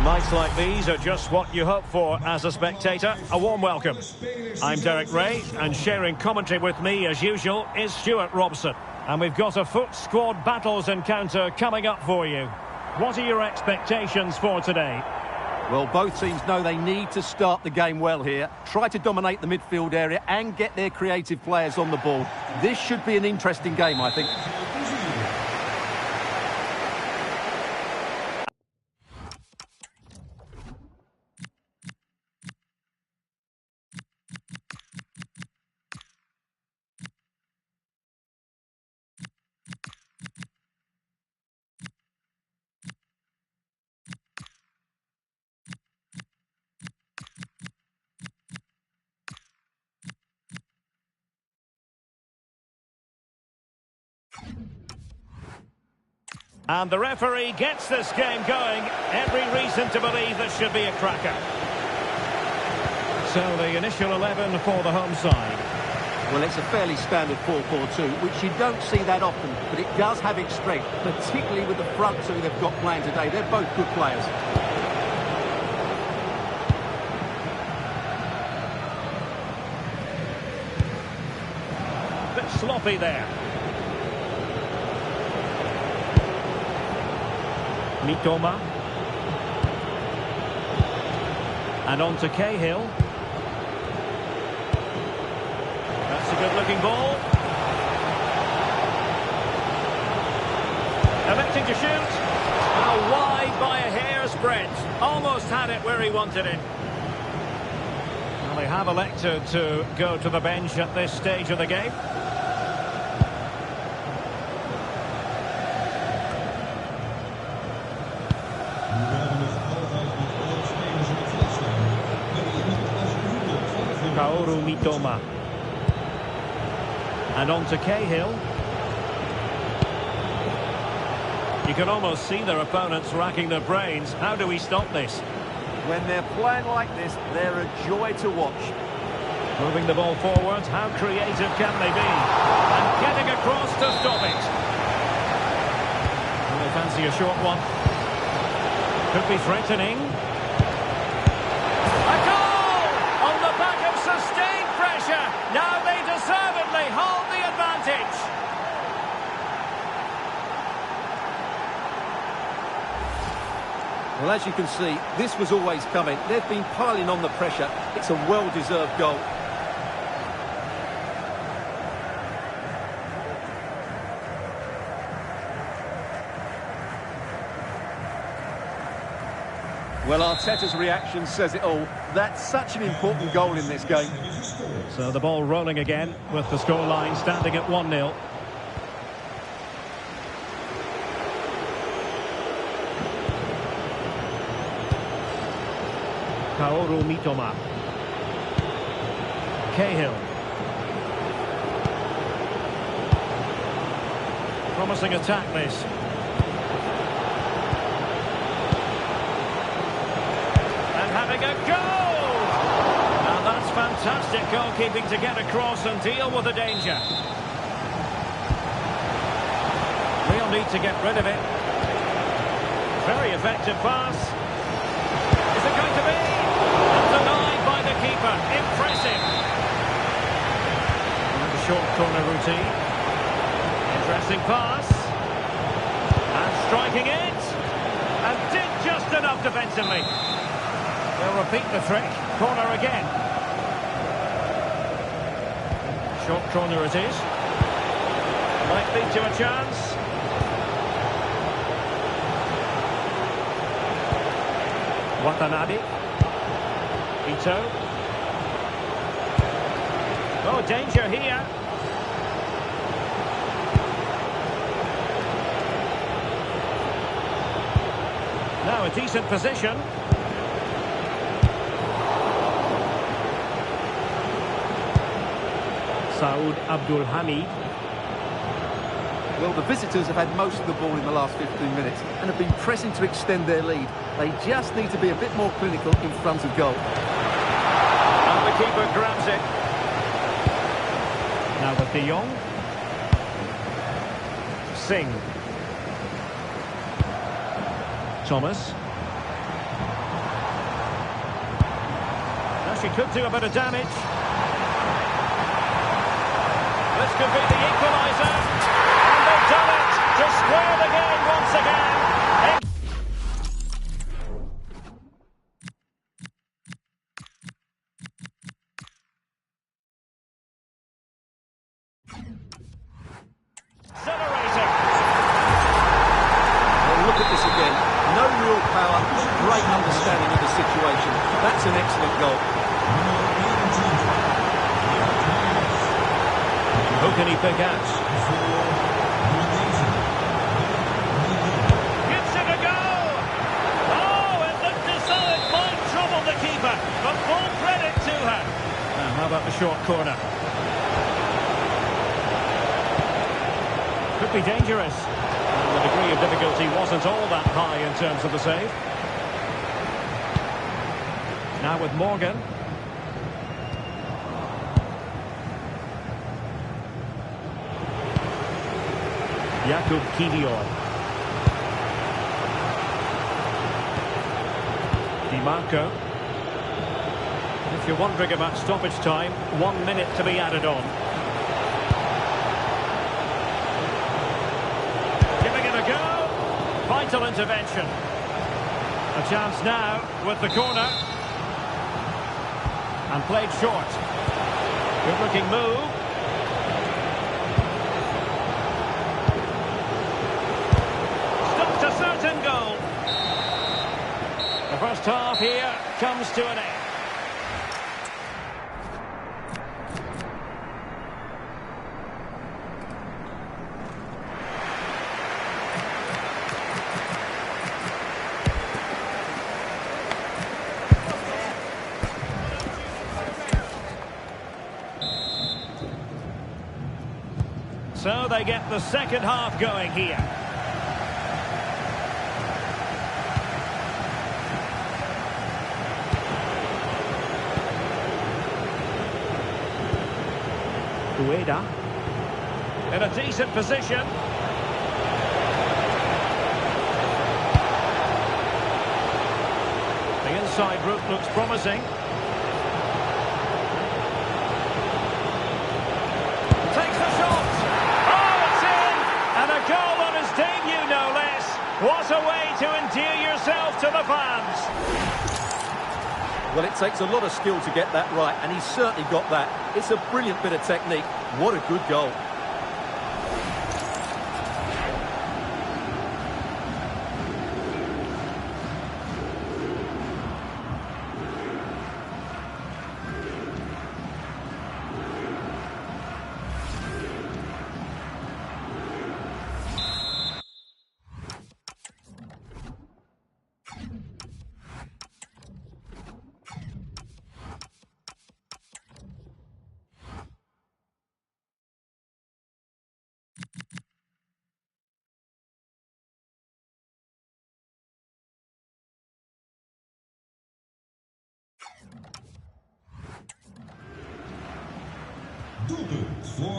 Nights like these are just what you hope for as a spectator. A warm welcome. I'm Derek Ray, and sharing commentary with me, as usual, is Stuart Robson. And we've got a FUT squad battles encounter coming up for you. What are your expectations for today? Well, both teams know they need to start the game well here. Try to dominate the midfield area and get their creative players on the ball. This should be an interesting game, I think. And the referee gets this game going. Every reason to believe this should be a cracker. So the initial 11 for the home side. Well, it's a fairly standard 4-4-2, which you don't see that often, but it does have its strength, particularly with the front two they've got playing today. They're both good players. Bit sloppy there. Mitoma. And on to Cahill. That's a good-looking ball. Electing to shoot. Oh, wide by a hair's breadth. Almost had it where he wanted it. Well, they have elected to go to the bench at this stage of the game. Mitoma. And on to Cahill. You can almost see their opponents racking their brains. How do we stop this? When they're playing like this, they're a joy to watch. Moving the ball forward, how creative can they be? And getting across to stop it. And they fancy a short one. Could be threatening. A goal! On the back of sustained pressure. Now they deservedly hold the advantage. Well, as you can see, this was always coming. They've been piling on the pressure. It's a well-deserved goal. Well, Arteta's reaction says it all. That's such an important goal in this game. So the ball rolling again with the scoreline standing at 1-0. Kaoru Mitoma. Cahill. Promising attack this. Having a goal! Now that's fantastic goalkeeping to get across and deal with the danger. Real need to get rid of it. Very effective pass. Is it going to be? And denied by the keeper. Impressive. And the short corner routine. Interesting pass. And striking it. And did just enough defensively. They'll repeat the trick. Corner again. Short corner it is. Might lead to a chance. Watanabe. Ito. Oh, danger here. Now a decent position. Saud Abdul Hamid. Well, the visitors have had most of the ball in the last 15 minutes and have been pressing to extend their lead. They just need to be a bit more clinical in front of goal. And the keeper grabs it. Now with De Jong. Singh. Thomas. She could do a bit of damage. This could be the equaliser. And they've done it to square the game once again. Exhilarating. Well, look at this again. No real power, great understanding of the situation. That's an excellent goal. Who can he pick out? Gives it a go! Oh, it looked as though it might trouble the keeper, but full credit to her. Now, how about the short corner? Could be dangerous. And the degree of difficulty wasn't all that high in terms of the save. Now with Morgan. Jakub Kivior. Di Marco. If you're wondering about stoppage time, 1 minute to be added on. Giving it a go. Vital intervention. A chance now with the corner. And played short. Good looking move. Stopped a certain goal. The first half here comes to an end. So they get the second half going here. Ueda. In a decent position. The inside route looks promising. Takes the shot. And a goal on his debut, no less. What a way to endear yourself to the fans. Well, it takes a lot of skill to get that right, and he's certainly got that. It's a brilliant bit of technique. What a good goal.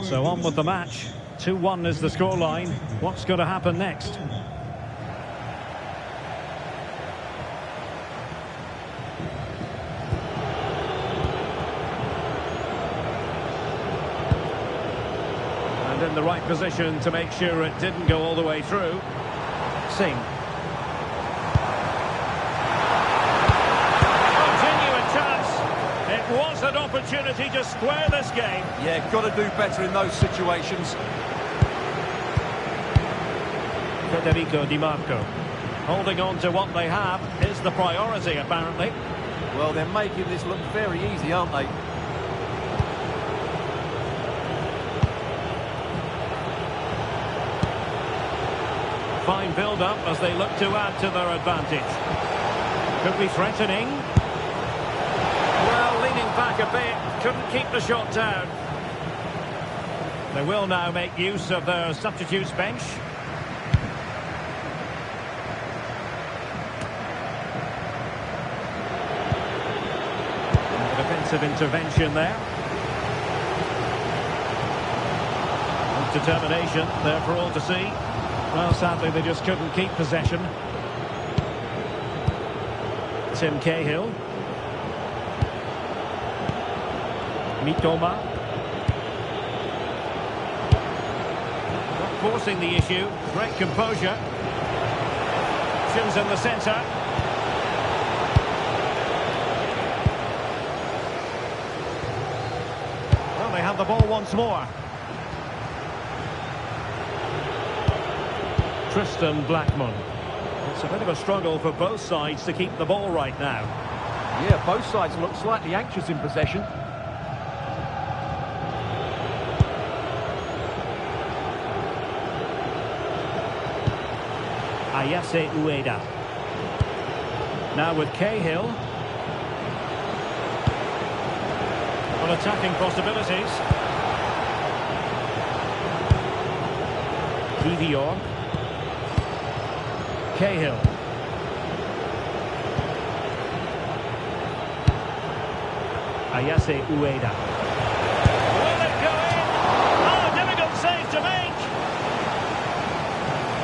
So on with the match. 2-1 is the scoreline. What's going to happen next? And in the right position to make sure it didn't go all the way through. Singh. It was an opportunity to square this game. Yeah, got to do better in those situations. Federico Di Marco. Holding on to what they have is the priority, apparently. Well, they're making this look very easy, aren't they? Fine build-up as they look to add to their advantage. Could be threatening. Well, leaning back a bit, couldn't keep the shot down. They will now make use of their substitutes bench. And a defensive intervention there. And determination there for all to see. Well, sadly, they just couldn't keep possession. Tim Cahill. Mitoma. Not forcing the issue. Great composure. Shoots in the centre. Well, they have the ball once more. Tristan Blackman. It's a bit of a struggle for both sides to keep the ball right now. Yeah, both sides look slightly anxious in possession. Ayase Ueda. Now with Cahill. On attacking possibilities. Kivior. Cahill. Ayase Ueda. Will it go in? Oh, difficult save to make.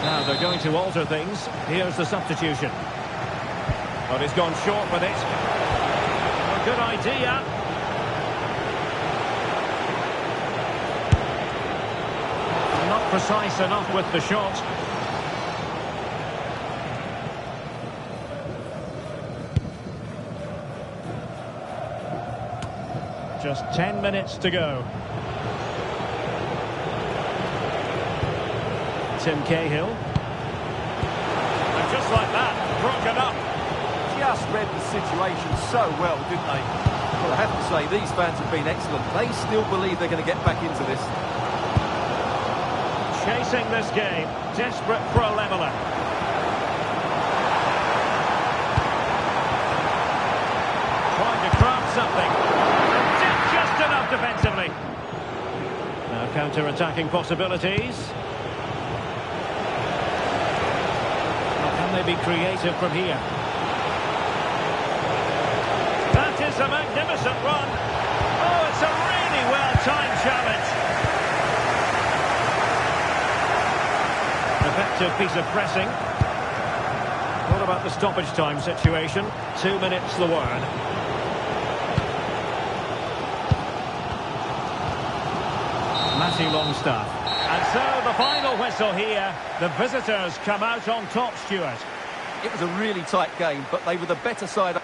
Now they're going to alter things. Here's the substitution. But he's gone short with it. A good idea. Not precise enough with the shot. Just 10 minutes to go. Tim Cahill. And just like that, broken up. Just read the situation so well, didn't they? Well, I have to say, these fans have been excellent. They still believe they're going to get back into this. Chasing this game, desperate for a leveller. Trying to craft something. Just enough defensively. Now counter-attacking possibilities. Well, can they be creative from here? That is a magnificent run. Oh, it's a really well-timed challenge. Effective piece of pressing. What about the stoppage time situation? 2 minutes the word. Matty Longstaff. And so the final whistle here. The visitors come out on top, Stuart. It was a really tight game, but they were the better side.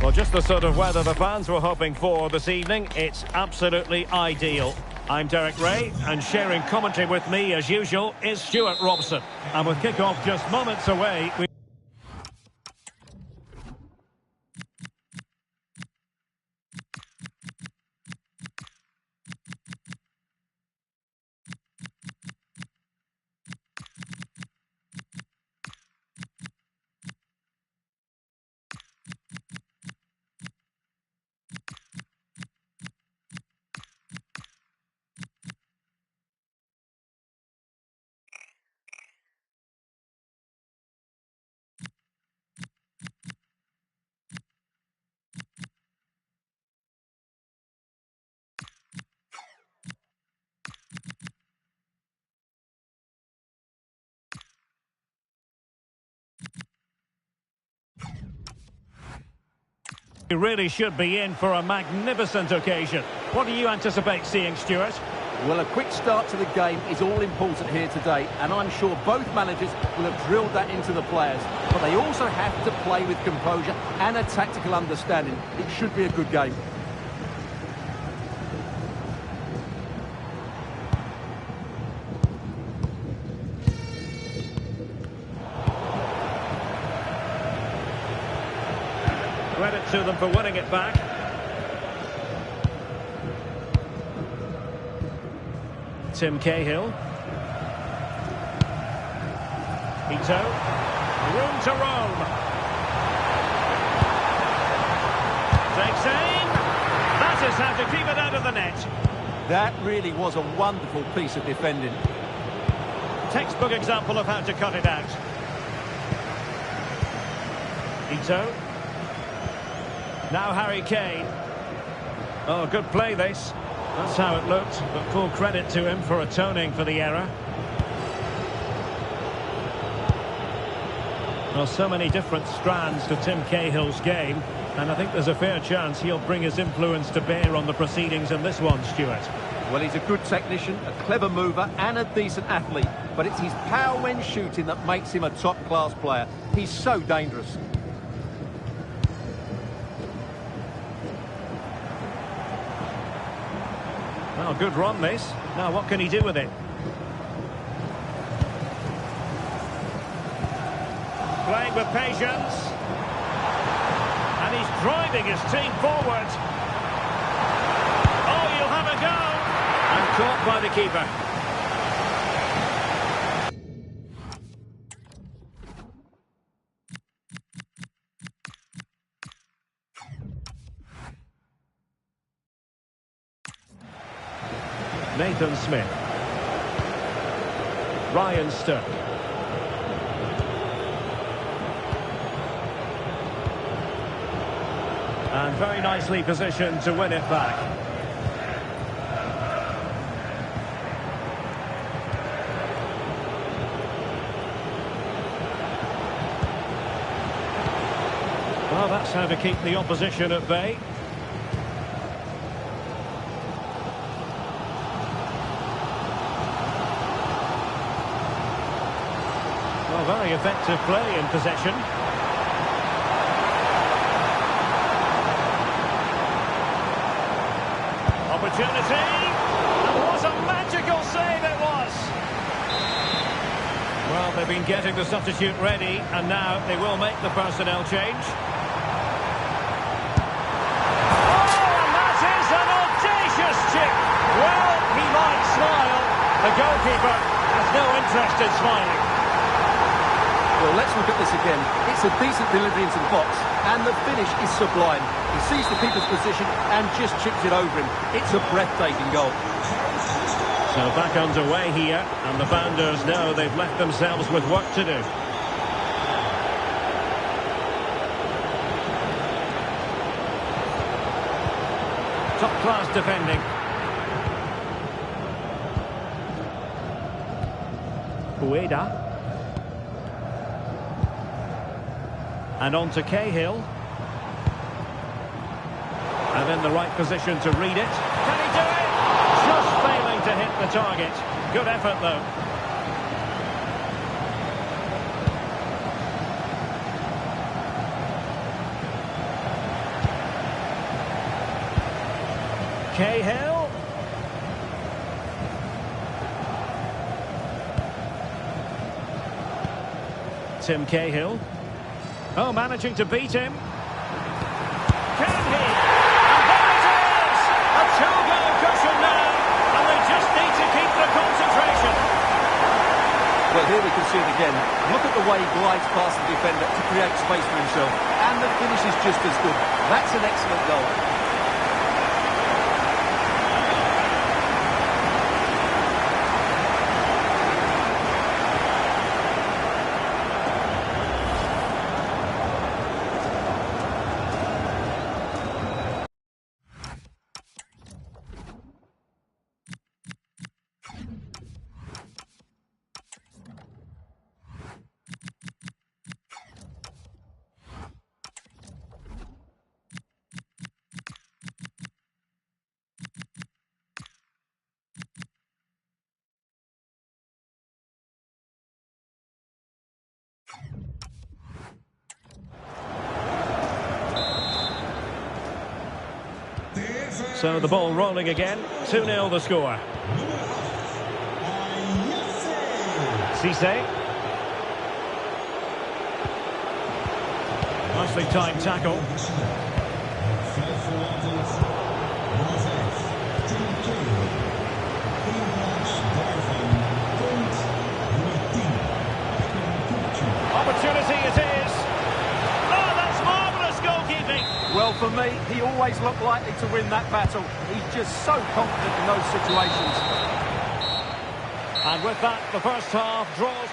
Well, just the sort of weather the fans were hoping for this evening. It's absolutely ideal. I'm Derek Ray, and sharing commentary with me, as usual, is Stuart Robson. And with kick-off just moments away... We really should be in for a magnificent occasion. What do you anticipate seeing, Stuart? Well, a quick start to the game is all important here today, and I'm sure both managers will have drilled that into the players. But they also have to play with composure and a tactical understanding. It should be a good game. Credit to them for winning it back. Tim Cahill. Ito. Room to roam. Takes aim. That is how to keep it out of the net. That really was a wonderful piece of defending. Textbook example of how to cut it out. Ito. Now Harry Kane. Oh, good play this. That's how it looked, but full credit to him for atoning for the error. Well, so many different strands to Tim Cahill's game, and I think there's a fair chance he'll bring his influence to bear on the proceedings in this one, Stuart. Well, he's a good technician, a clever mover and a decent athlete, but it's his power when shooting that makes him a top-class player. He's so dangerous. Well, good run this. Now what can he do with it? Playing with patience. And he's driving his team forward. Oh, you'll have a go. And caught by the keeper. Nathan Smith. Ryan Sterk. And very nicely positioned to win it back. Well, that's how to keep the opposition at bay. Very effective play in possession. Opportunity. And what a magical save it was. Well, they've been getting the substitute ready, and now they will make the personnel change. Oh, and that is an audacious chip. Well, he might smile. The goalkeeper has no interest in smiling. Well, let's look at this again. It's a decent delivery into the box, and the finish is sublime. He sees the keeper's position and just chips it over him. It's a breathtaking goal. So back underway here, and the Banders know they've left themselves with work to do. Top-class defending. Ueda. And on to Cahill. And in the right position to read it. Can he do it? Just failing to hit the target. Good effort, though. Cahill. Tim Cahill. Oh, managing to beat him. Can he? And there it is! A two-goal cushion now, and they just need to keep the concentration. Well, here we can see it again. Look at the way he glides past the defender to create space for himself. And the finish is just as good. That's an excellent goal. So the ball rolling again. 2-0 the score. Cisse. Nicely timed tackle. Opportunity it is. Oh, that's marvellous goalkeeping. Well, for me, he always looked likely to win that battle. He's just so confident in those situations. And with that, the first half draws.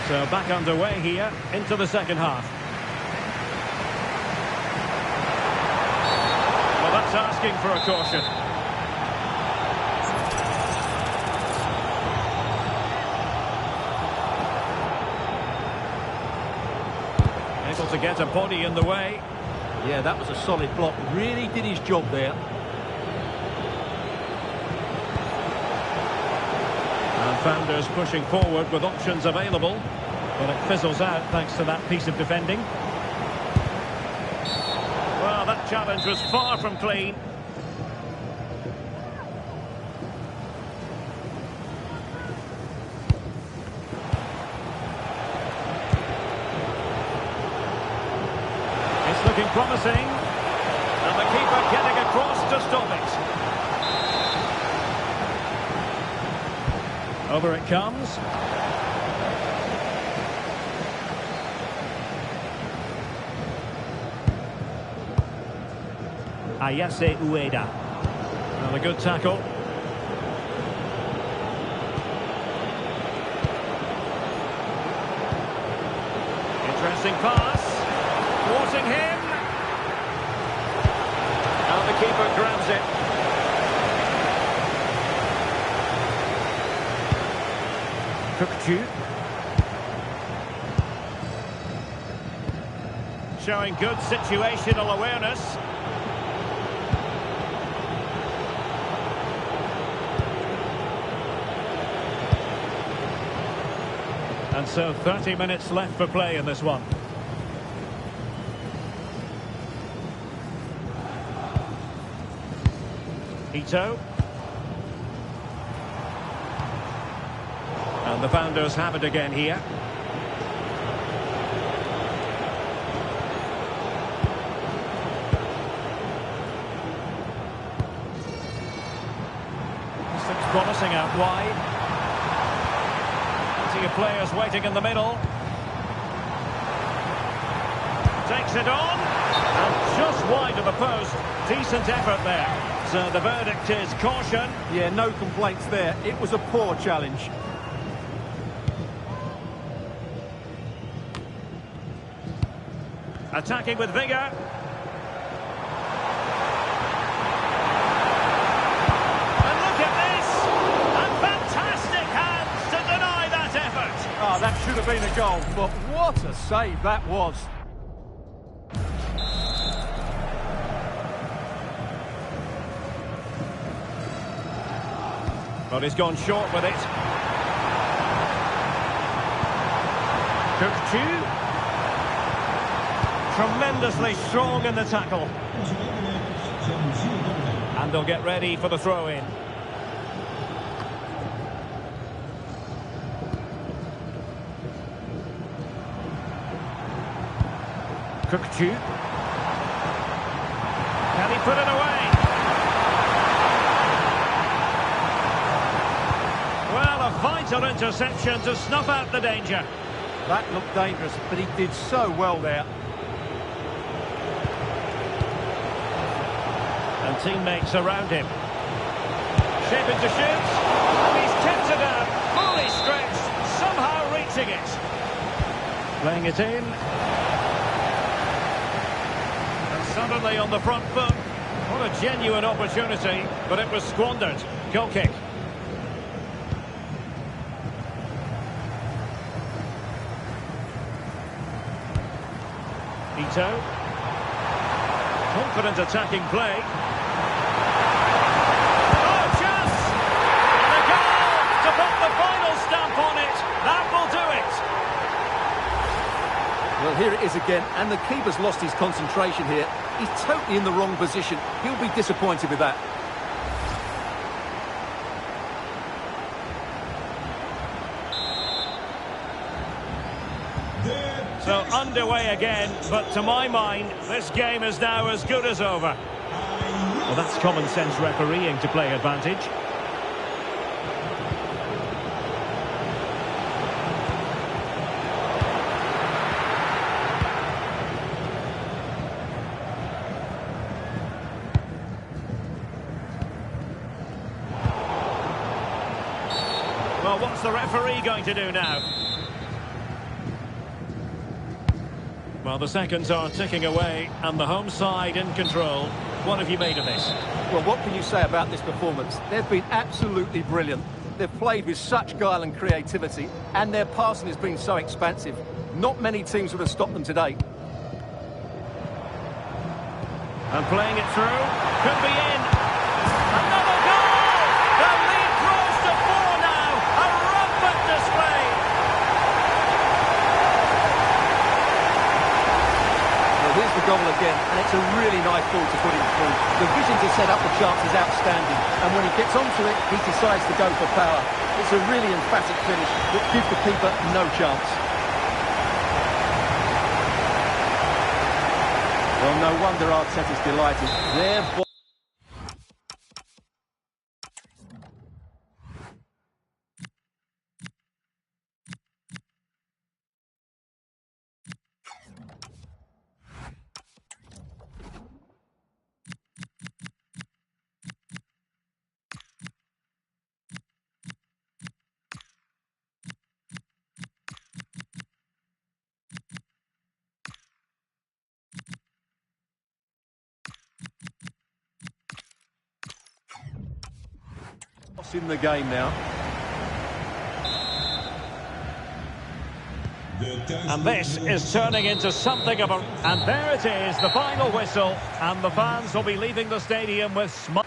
So back underway here into the second half. Well, that's asking for a caution. Able to get a body in the way. Yeah, that was a solid block. Really did his job there. And Founders pushing forward with options available. But it fizzles out thanks to that piece of defending. Well, that challenge was far from clean. It's looking promising. And the keeper getting across to stop it. Over it comes. Ayase Ueda. And a good tackle. Interesting pass. Thwarting him. And the keeper grabs it. Kukju. Showing good situational awareness. And so 30 minutes left for play in this one. Ito. And the Founders have it again here. This looks promising out wide. Plenty of players waiting in the middle. Takes it on. And just wide of the post. Decent effort there. So the verdict is caution. Yeah, no complaints there. It was a poor challenge. Attacking with vigour. And look at this! And fantastic hands to deny that effort! Ah, that should have been a goal, but what a save that was. But he's gone short with it. Kukju. Tremendously strong in the tackle. And they'll get ready for the throw-in. Cookchu. Can he put it away? Well, a vital interception to snuff out the danger. That looked dangerous, but he did so well there. And teammates around him. Shaping to shoot. And he's kept it out. Fully stretched. Somehow reaching it. Playing it in. And suddenly on the front foot. What a genuine opportunity, but it was squandered. Goal kick. Ito. Confident attacking play. Oh, chance! And a goal to put the final stamp on it. That will do it. Well, here it is again, and the keeper's lost his concentration here. He's totally in the wrong position. He'll be disappointed with that. So underway again, but to my mind, this game is now as good as over. Well, that's common sense refereeing to play advantage. Well, what's the referee going to do now? Well, the seconds are ticking away, and the home side in control. What have you made of this? Well, what can you say about this performance? They've been absolutely brilliant. They've played with such guile and creativity, and their passing has been so expansive. Not many teams would have stopped them today. And playing it through, could be in. Another goal! The lead grows to 4 now. A rampant display. Well, here's the goal again, and it's a really nice ball to put him through. The vision to set up the chance is outstanding, and when he gets onto it, he decides to go for power. It's a really emphatic finish that gives the keeper no chance. Well, no wonder Arteta's delighted. Their in the game now. And this is turning into something of a... And there it is, the final whistle. And the fans will be leaving the stadium with smiles.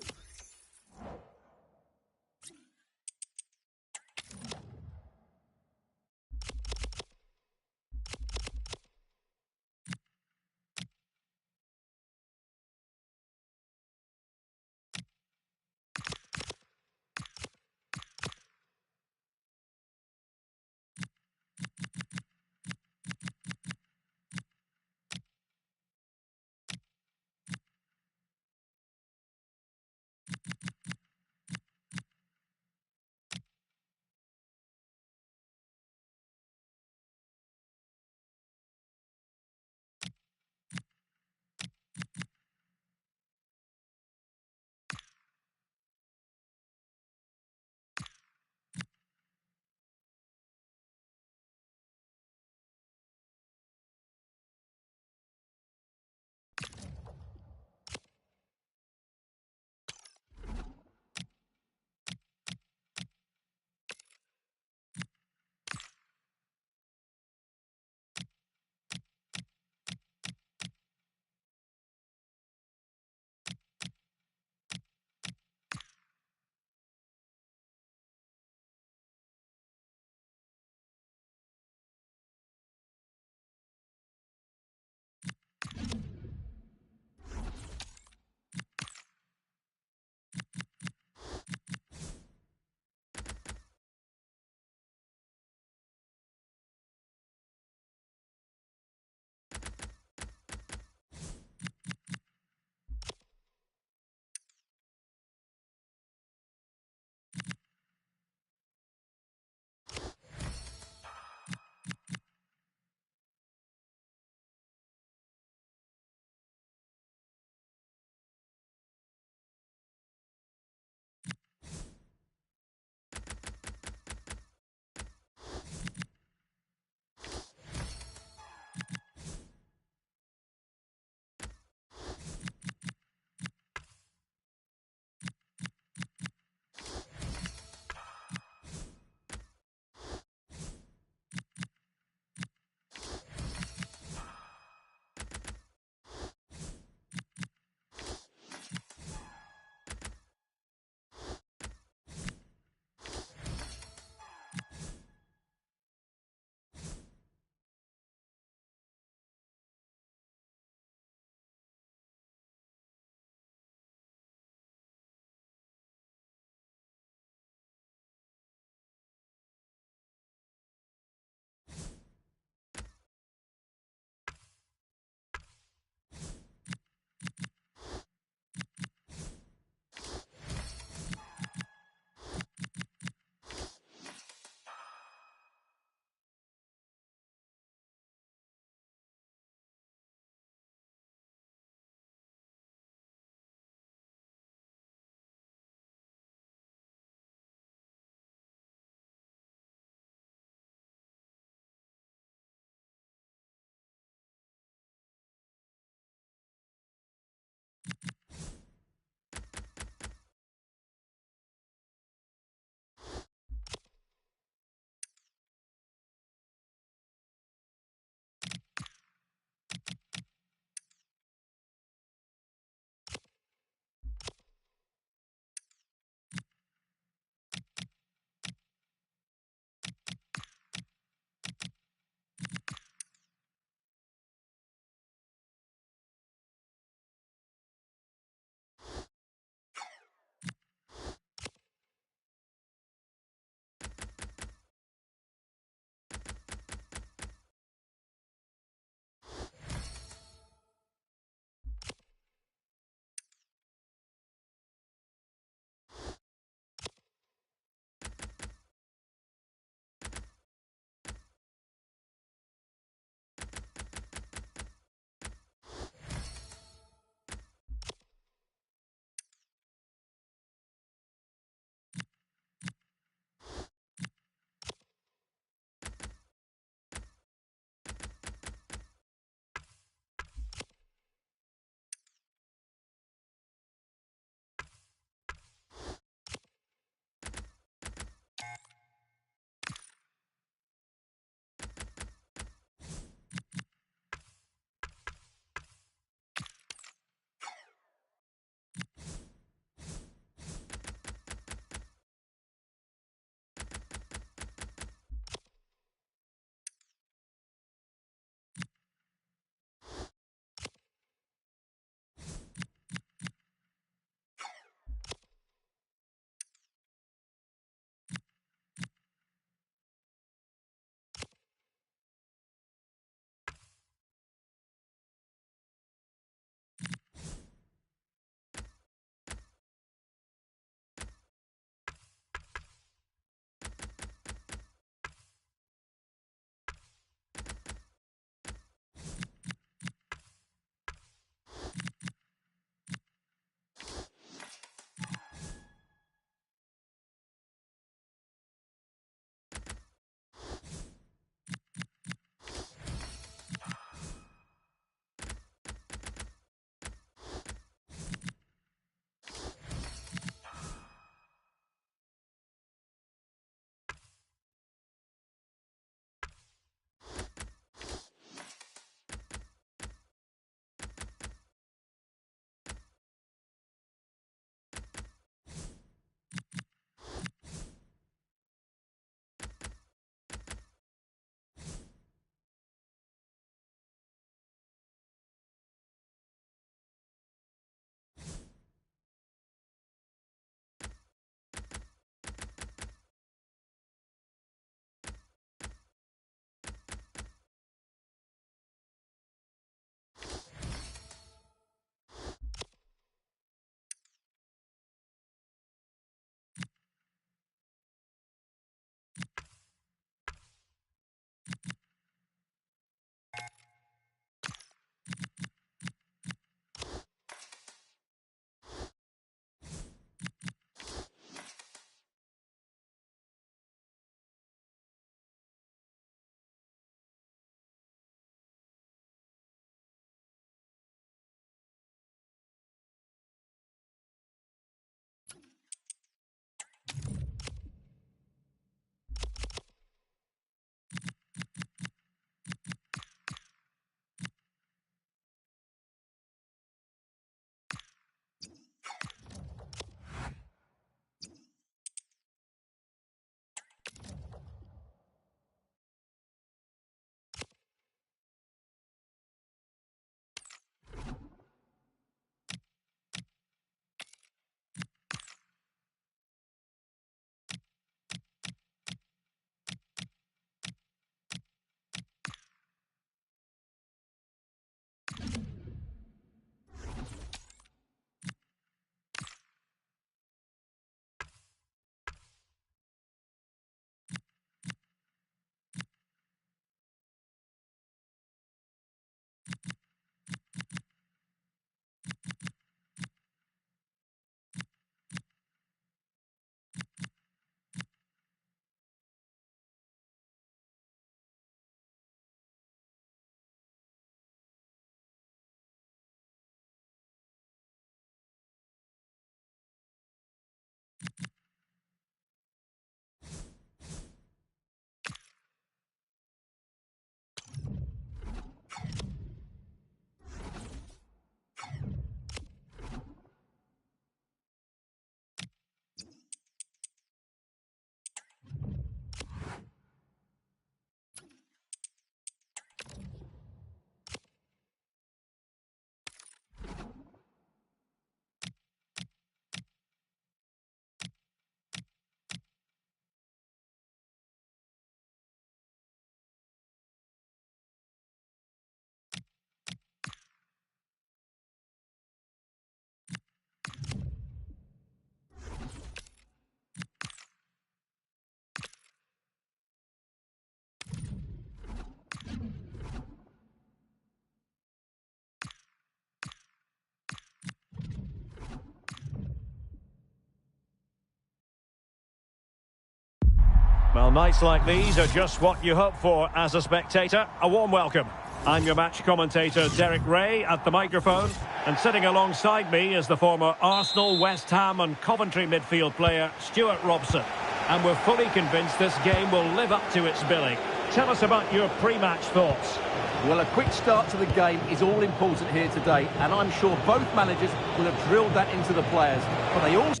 Well, nights like these are just what you hope for as a spectator. A warm welcome. I'm your match commentator, Derek Ray, at the microphone. And sitting alongside me is the former Arsenal, West Ham and Coventry midfield player, Stuart Robson. And we're fully convinced this game will live up to its billing. Tell us about your pre-match thoughts. Well, a quick start to the game is all important here today, and I'm sure both managers will have drilled that into the players. But they also...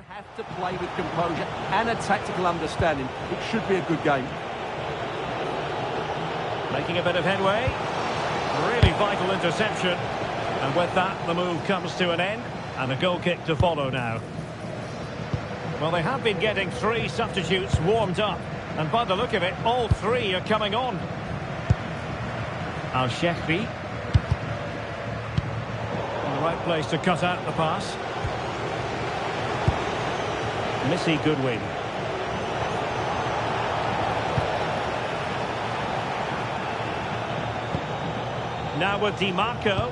have to play with composure and a tactical understanding. It should be a good game. Making a bit of headway. Really vital interception. And with that, the move comes to an end. And a goal kick to follow now. Well, they have been getting 3 substitutes warmed up. And by the look of it, all 3 are coming on. Al-Shehri. In the right place to cut out the pass. Missy Goodwin. Now with Di Marco.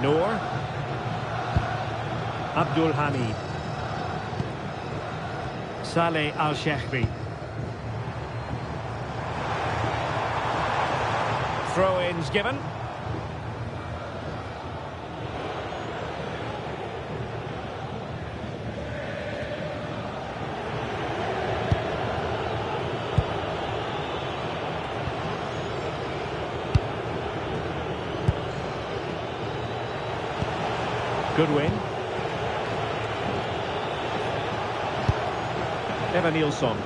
Noor. Abdul Hamid. Saleh Al-Shehri. Throw-ins given. Goodwin. Evan Nilsson.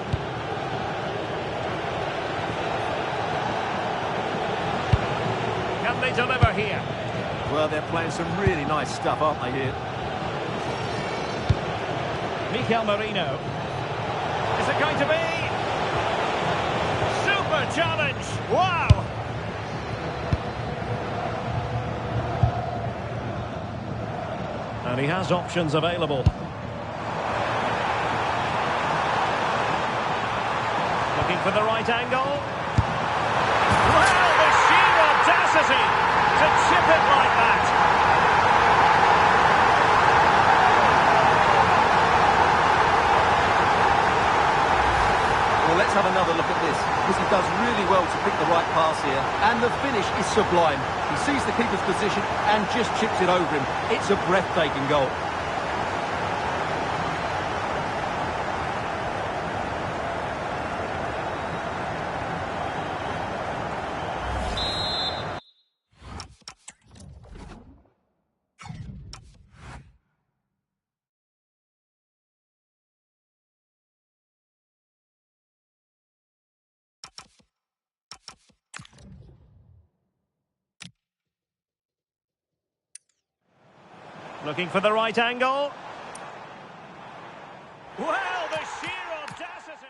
Can they deliver here? Well, they're playing some really nice stuff, aren't they, here? Mikel Merino. Is it going to be? Super challenge! Wow! And he has options available. Looking for the right angle. Well, the sheer audacity to chip it like that. Well, let's have another look at this, because he does really well to pick the right pass here. And the finish is sublime. He sees the keeper's position and just chips it over him. It's a breathtaking goal. Looking for the right angle. Well, the sheer audacity.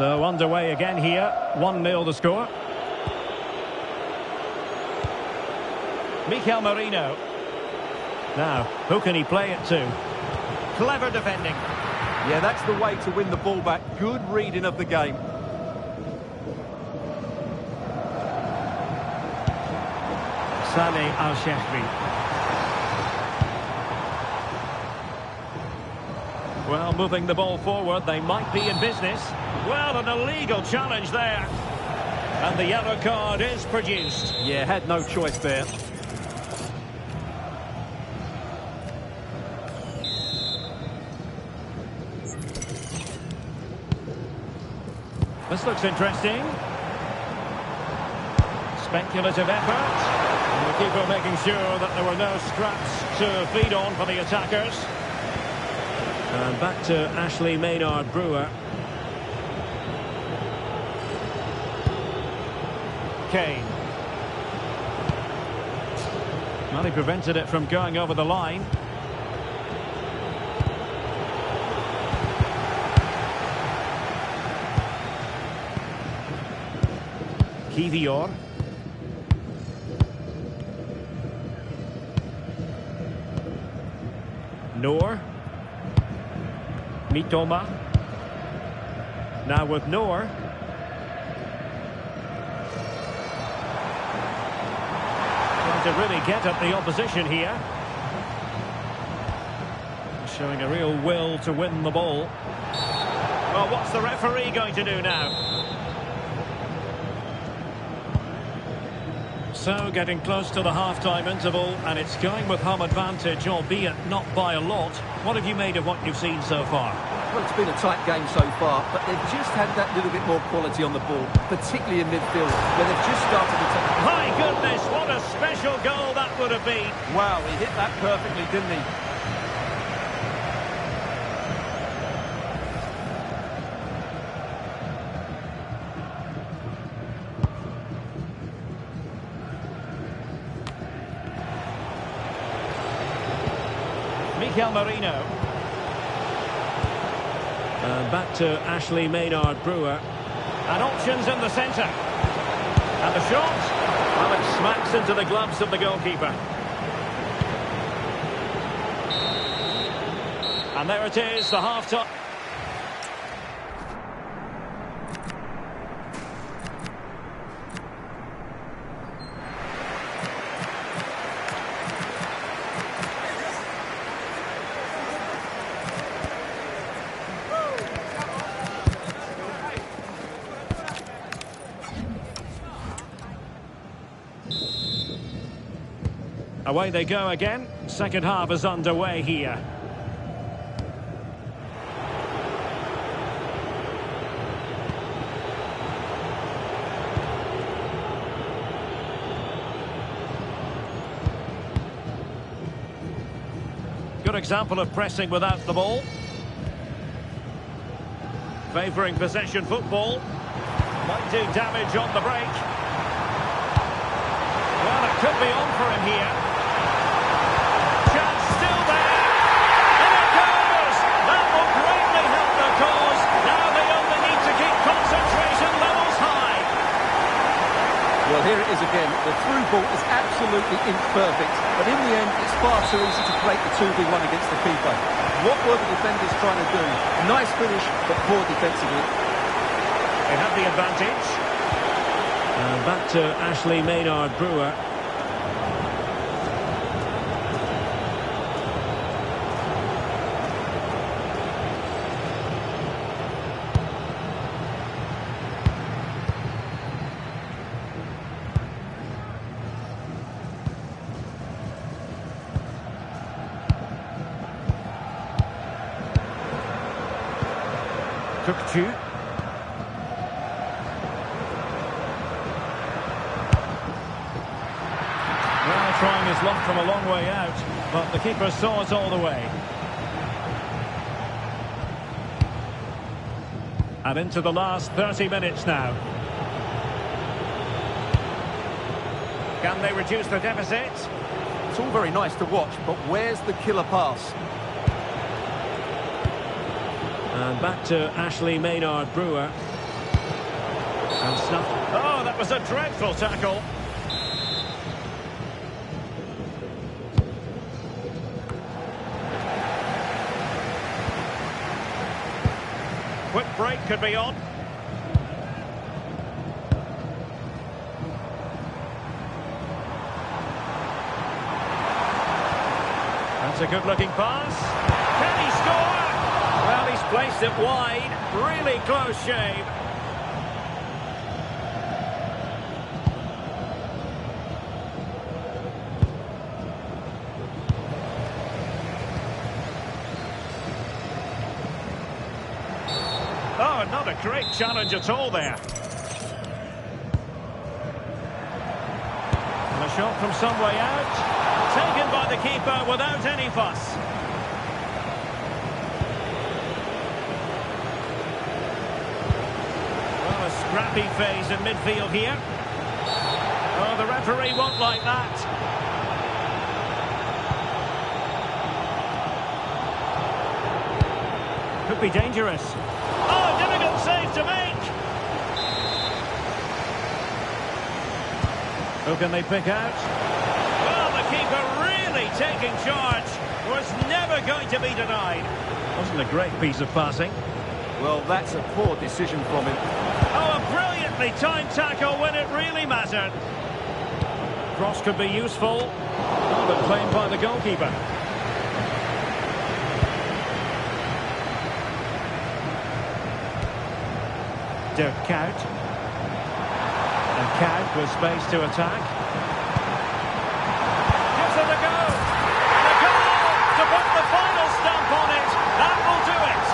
So underway again here. 1-0 the score. Mikel Merino. Now, who can he play it to? Clever defending. Yeah, that's the way to win the ball back. Good reading of the game. Saleh Al-Shehri. Well, moving the ball forward, they might be in business. Well, an illegal challenge there. And the yellow card is produced. Yeah, had no choice there. This looks interesting. Speculative effort. And the keeper making sure that there were no scraps to feed on for the attackers. And back to Ashley Maynard-Brewer. Kane. Well, he prevented it from going over the line. Kivior. Noor. Mitoma. Now with Noor. Trying to really get at the opposition here. Showing a real will to win the ball. Well, what's the referee going to do now? So, getting close to the half-time interval, and it's going with home advantage, albeit not by a lot. What have you made of what you've seen so far? Well, it's been a tight game so far, but they've just had that little bit more quality on the ball, particularly in midfield, where they've just started to take... My goodness, what a special goal that would have been. Wow, he hit that perfectly, didn't he? Mikel Merino. Back to Ashley Maynard-Brewer. And options in the centre. And the shot. Well, it smacks into the gloves of the goalkeeper. And there it is, the half-time. Away they go again. Second half is underway here. Good example of pressing without the ball. Favouring possession football. Might do damage on the break. Well, it could be on for him here. Chance still there. And it goes! That will greatly help their cause. Now they only need to keep concentration levels high. Well, here it is again. The through ball is absolutely imperfect, but in the end, it's far too easy to break the 2v1 against the keeper. What were the defenders trying to do? Nice finish, but poor defensively. They have the advantage. Back to Ashley Maynard-Brewer. Cookchu. Well, trying his luck from a long way out, but the keeper saw it all the way. And into the last 30 minutes now. Can they reduce the deficit? It's all very nice to watch, but where's the killer pass? And back to Ashley Maynard-Brewer. snuff. Oh, that was a dreadful tackle. Quick break could be on. That's a good-looking pass. Can he score? Well, he's placed it wide. Really close shave. Oh, not a great challenge at all there. And a shot from some way out. Taken by the keeper without any fuss. Well, a scrappy phase in midfield here. Oh, the referee won't like that. Could be dangerous. Oh, difficult save to make. Who can they pick out? Well, the keeper really taking charge. Was never going to be denied. Wasn't a great piece of passing. Well, that's a poor decision from him. Oh, a brilliantly timed tackle when it really mattered. Cross could be useful. Oh, but claimed by the goalkeeper. Dirk Kuyt. And Kuyt with space to attack. Gives it a go. And a goal to put the final stamp on it. That will do it.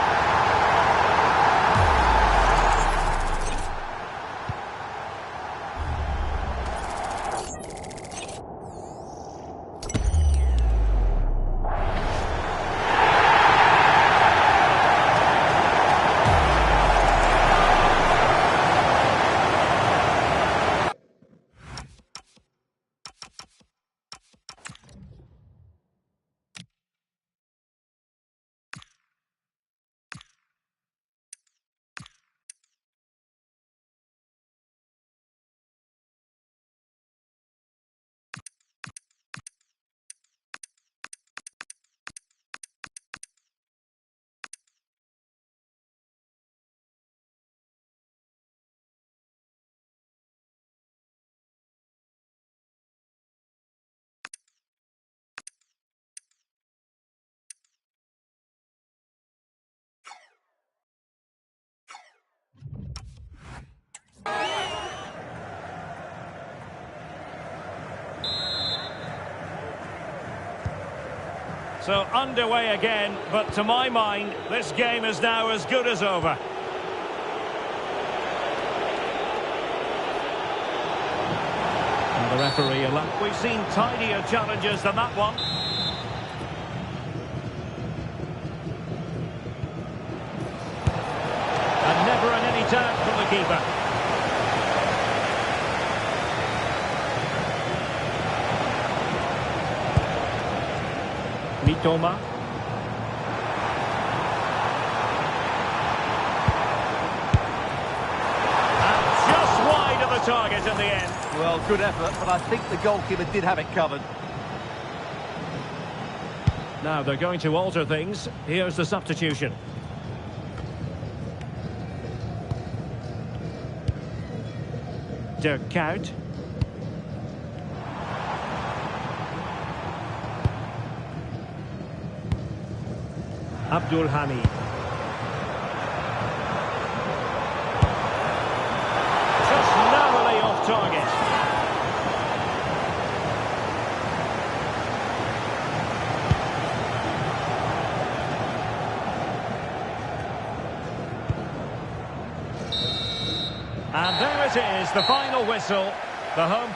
So underway again, but to my mind, this game is now as good as over. And the referee allowed. We've seen tidier challenges than that one. And never in any doubt from the keeper. Mitoma. And just wide of the target in the end. Well, good effort, but I think the goalkeeper did have it covered. Now they're going to alter things. Here's the substitution. Dirk Kuyt. Abdul Hamid. Just narrowly off target. And there it is, the final whistle. The home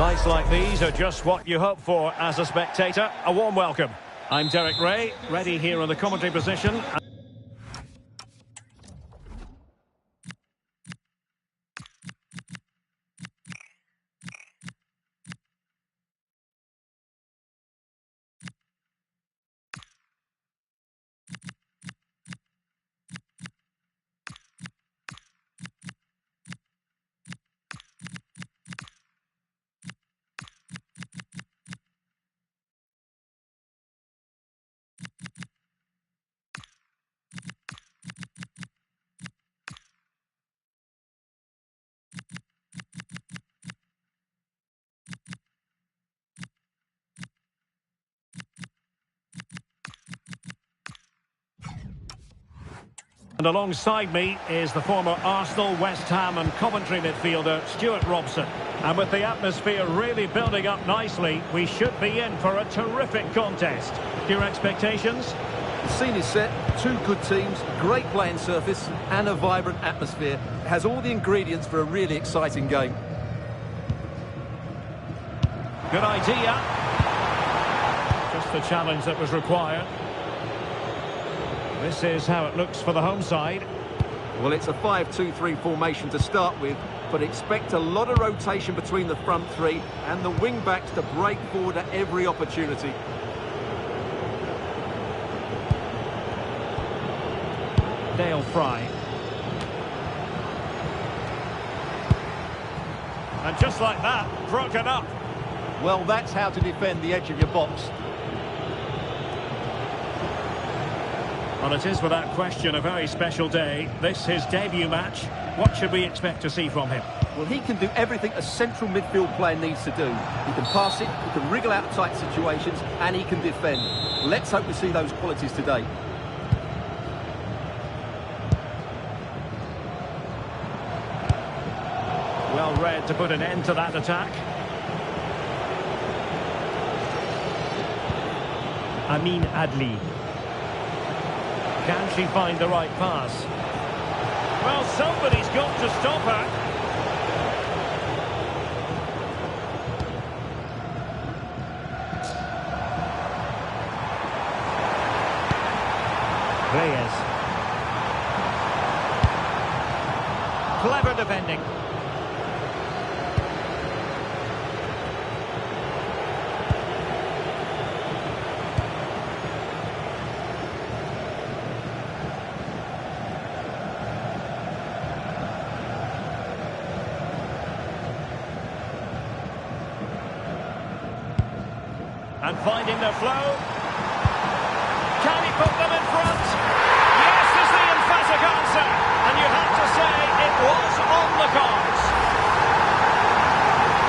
Nights like these are just what you hope for as a spectator. A warm welcome. I'm Derek Ray, ready here in the commentary position. And alongside me is the former Arsenal, West Ham and Coventry midfielder, Stuart Robson. And with the atmosphere really building up nicely, we should be in for a terrific contest. Your expectations? The scene is set, two good teams, great playing surface and a vibrant atmosphere. It has all the ingredients for a really exciting game. Good idea. Just the challenge that was required. This is how it looks for the home side. Well, it's a 5-2-3 formation to start with, but expect a lot of rotation between the front three and the wing-backs to break forward at every opportunity. Dale Fry. And just like that, broken up. Well, that's how to defend the edge of your box. Well, it is without question a very special day. This his debut match. What should we expect to see from him? Well, he can do everything a central midfield player needs to do. He can pass it, he can wriggle out tight situations, and he can defend. Let's hope we see those qualities today. Well read to put an end to that attack. Amin Adli. Can she find the right pass? Well, somebody's got to stop her. Reyes. Clever defending. And finding the flow. Can he put them in front? Yes is the emphatic answer. And you have to say it was on the cards.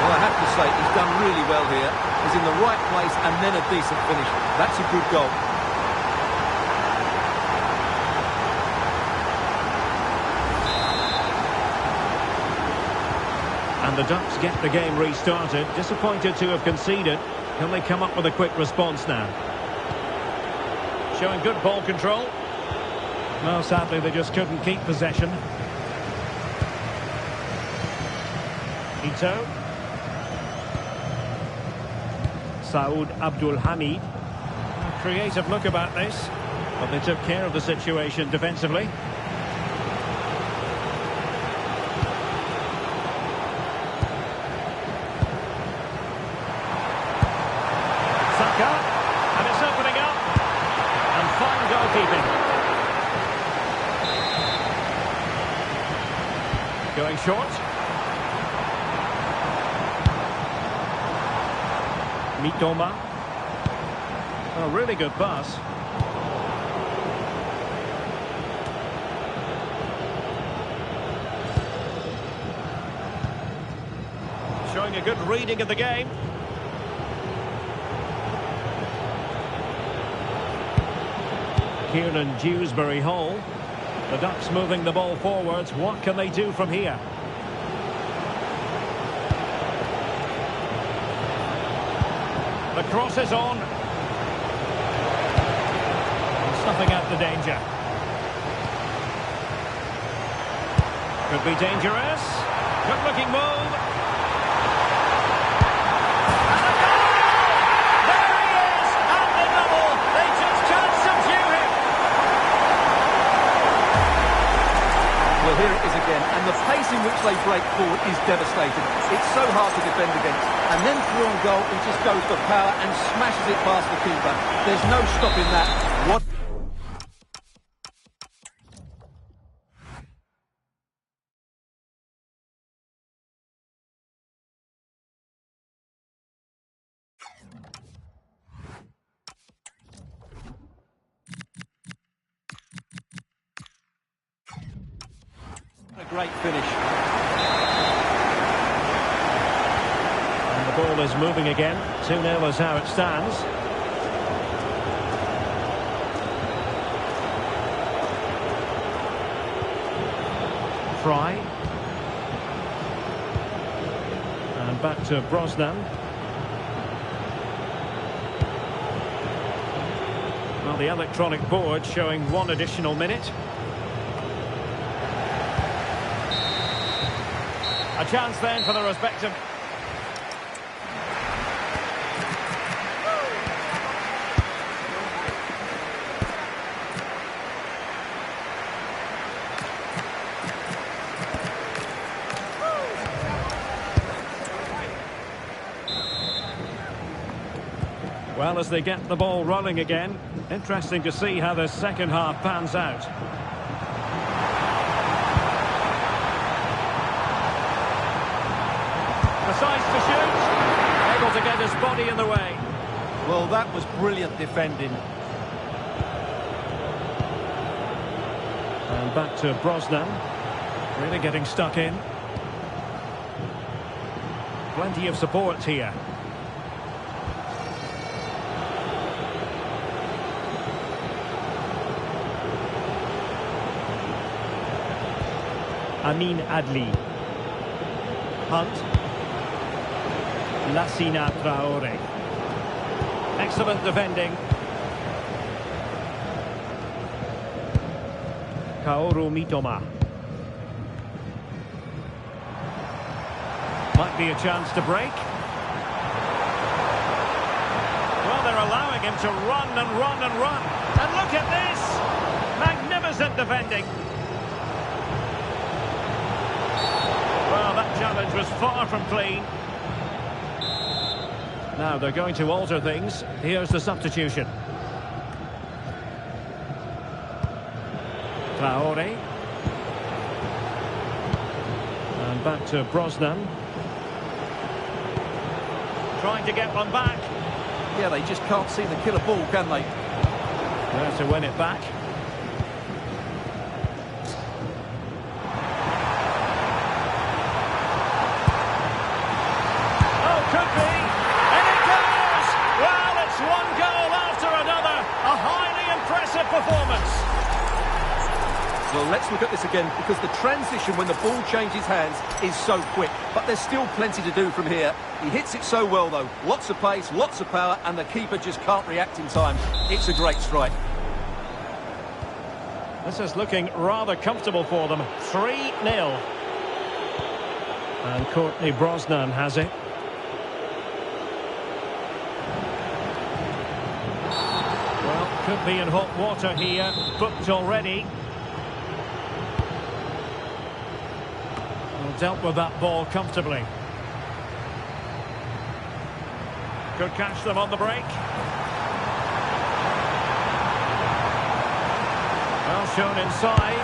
Well, I have to say he's done really well here. He's in the right place and then a decent finish. That's a good goal. And the Ducks get the game restarted. Disappointed to have conceded. Can they come up with a quick response now? Showing good ball control. Well, sadly, they just couldn't keep possession. Ito. Saud Abdul Hamid. Creative look about this. But they took care of the situation defensively. And it's opening up. And fine goalkeeping. Going short. Mitoma. Well, really good pass. Showing a good reading of the game. Kieran Dewsbury Hall. The Ducks moving the ball forwards. What can they do from here? The cross is on. Snuffing out the danger. Could be dangerous. Good looking move. again, and the pace in which they break forward is devastating. It's so hard to defend against. And then through on goal, he just goes for power and smashes it past the keeper. There's no stopping that. What? A great finish. And the ball is moving again. 2-0 is how it stands. Fry. And back to Brosnan. Well, the electronic board showing 1 additional minute. A chance then for the respective... Well, as they get the ball rolling again, interesting to see how the second half pans out. Decides to shoot, able to get his body in the way. Well, that was brilliant defending. And back to Brosnan, really getting stuck in. Plenty of support here. Amin Adli. Hunt. Lassina Traore. Excellent defending. Kaoru Mitoma. Might be a chance to break. Well, they're allowing him to run and run and run. And look at this! Magnificent defending. Well, that challenge was far from clean. Now they're going to alter things. Here's the substitution. Traore. And back to Brosnan. Trying to get one back. Yeah, they just can't see the killer ball, can they? There to win it back. Oh, could be. And it goes! Well, it's one goal after another. A highly impressive performance. Well, let's look at this again, because the transition when the ball changes hands is so quick. But there's still plenty to do from here. He hits it so well, though. Lots of pace, lots of power, and the keeper just can't react in time. It's a great strike. This is looking rather comfortable for them. 3-0. And Courtney Brosnan has it. Well, could be in hot water here. Booked already. Dealt with that ball comfortably. Could catch them on the break. Well shown inside.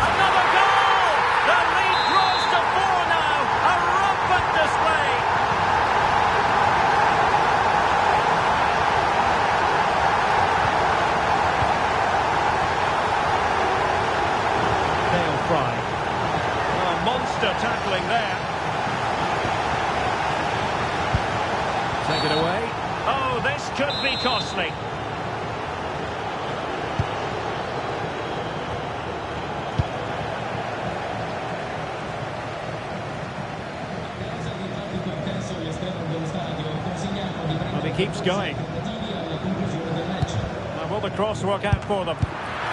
Another goal! The lead grows to 4 now. A rampant display. Dale Fry. Monster tackling there. Take it away. Oh, this could be costly. Well, he keeps going. Now, will the cross work out for them?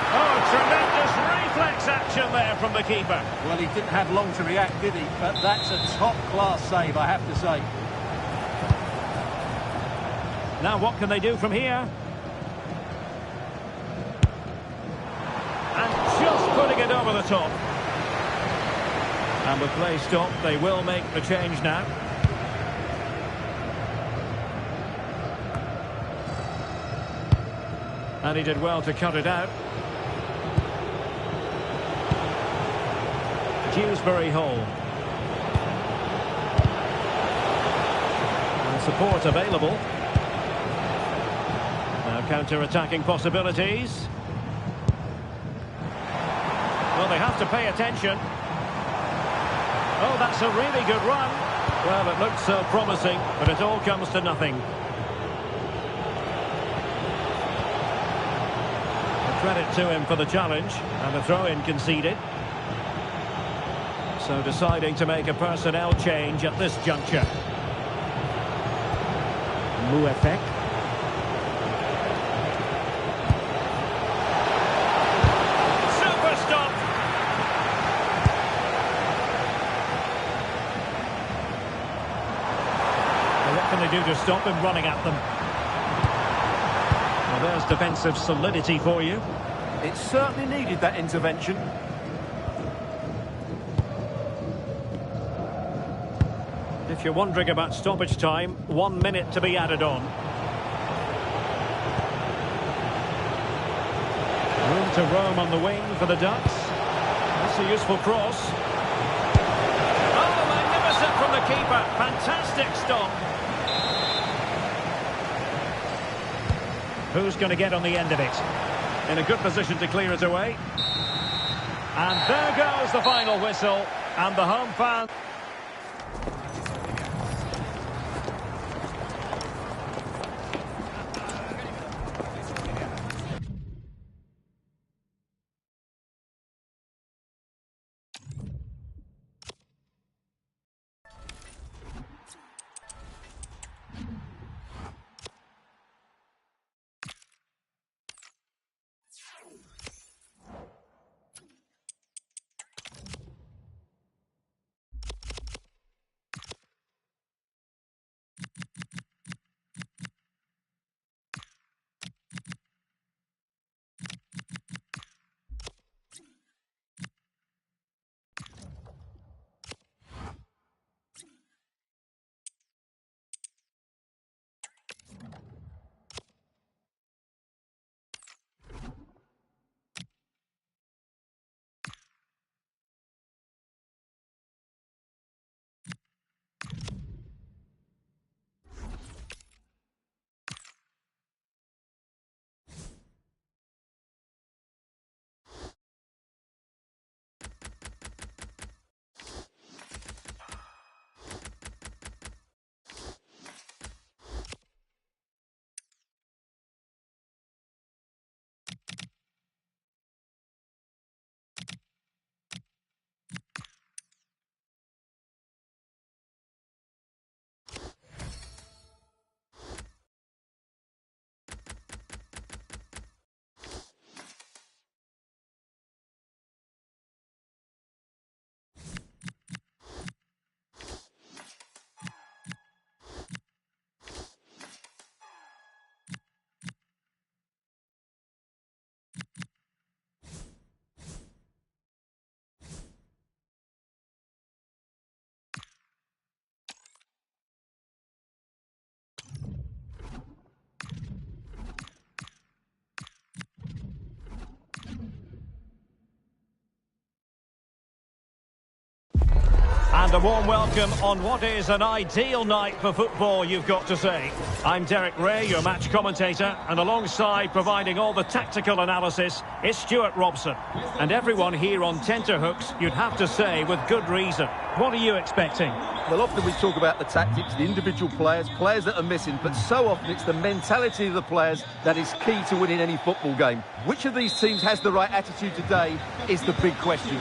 Oh, tremendous reflex action there from the keeper. Well, he didn't have long to react, did he? But that's a top-class save, I have to say. Now, what can they do from here? And just putting it over the top. And with play stopped, they will make the change now. And he did well to cut it out. Dewsbury Hall. And support available. Now counter-attacking possibilities. Well, they have to pay attention. Oh, that's a really good run. Well, it looked so promising, but it all comes to nothing. A credit to him for the challenge, and a throw-in conceded. So deciding to make a personnel change at this juncture. Muefek. Super stop! Well, what can they do to stop him running at them? Well, there's defensive solidity for you. It certainly needed that intervention. If you're wondering about stoppage time, 1 minute to be added on. Room to roam on the wing for the Ducks. That's a useful cross. Oh, magnificent from the keeper. Fantastic stop. Who's going to get on the end of it? In a good position to clear it away. And there goes the final whistle. And the home fans... And a warm welcome on what is an ideal night for football, you've got to say. I'm Derek Ray, your match commentator, and alongside providing all the tactical analysis is Stuart Robson. And everyone here on tenterhooks, you'd have to say, with good reason. What are you expecting? Well, often we talk about the tactics, the individual players that are missing, but so often it's the mentality of the players that is key to winning any football game. Which of these teams has the right attitude today is the big question.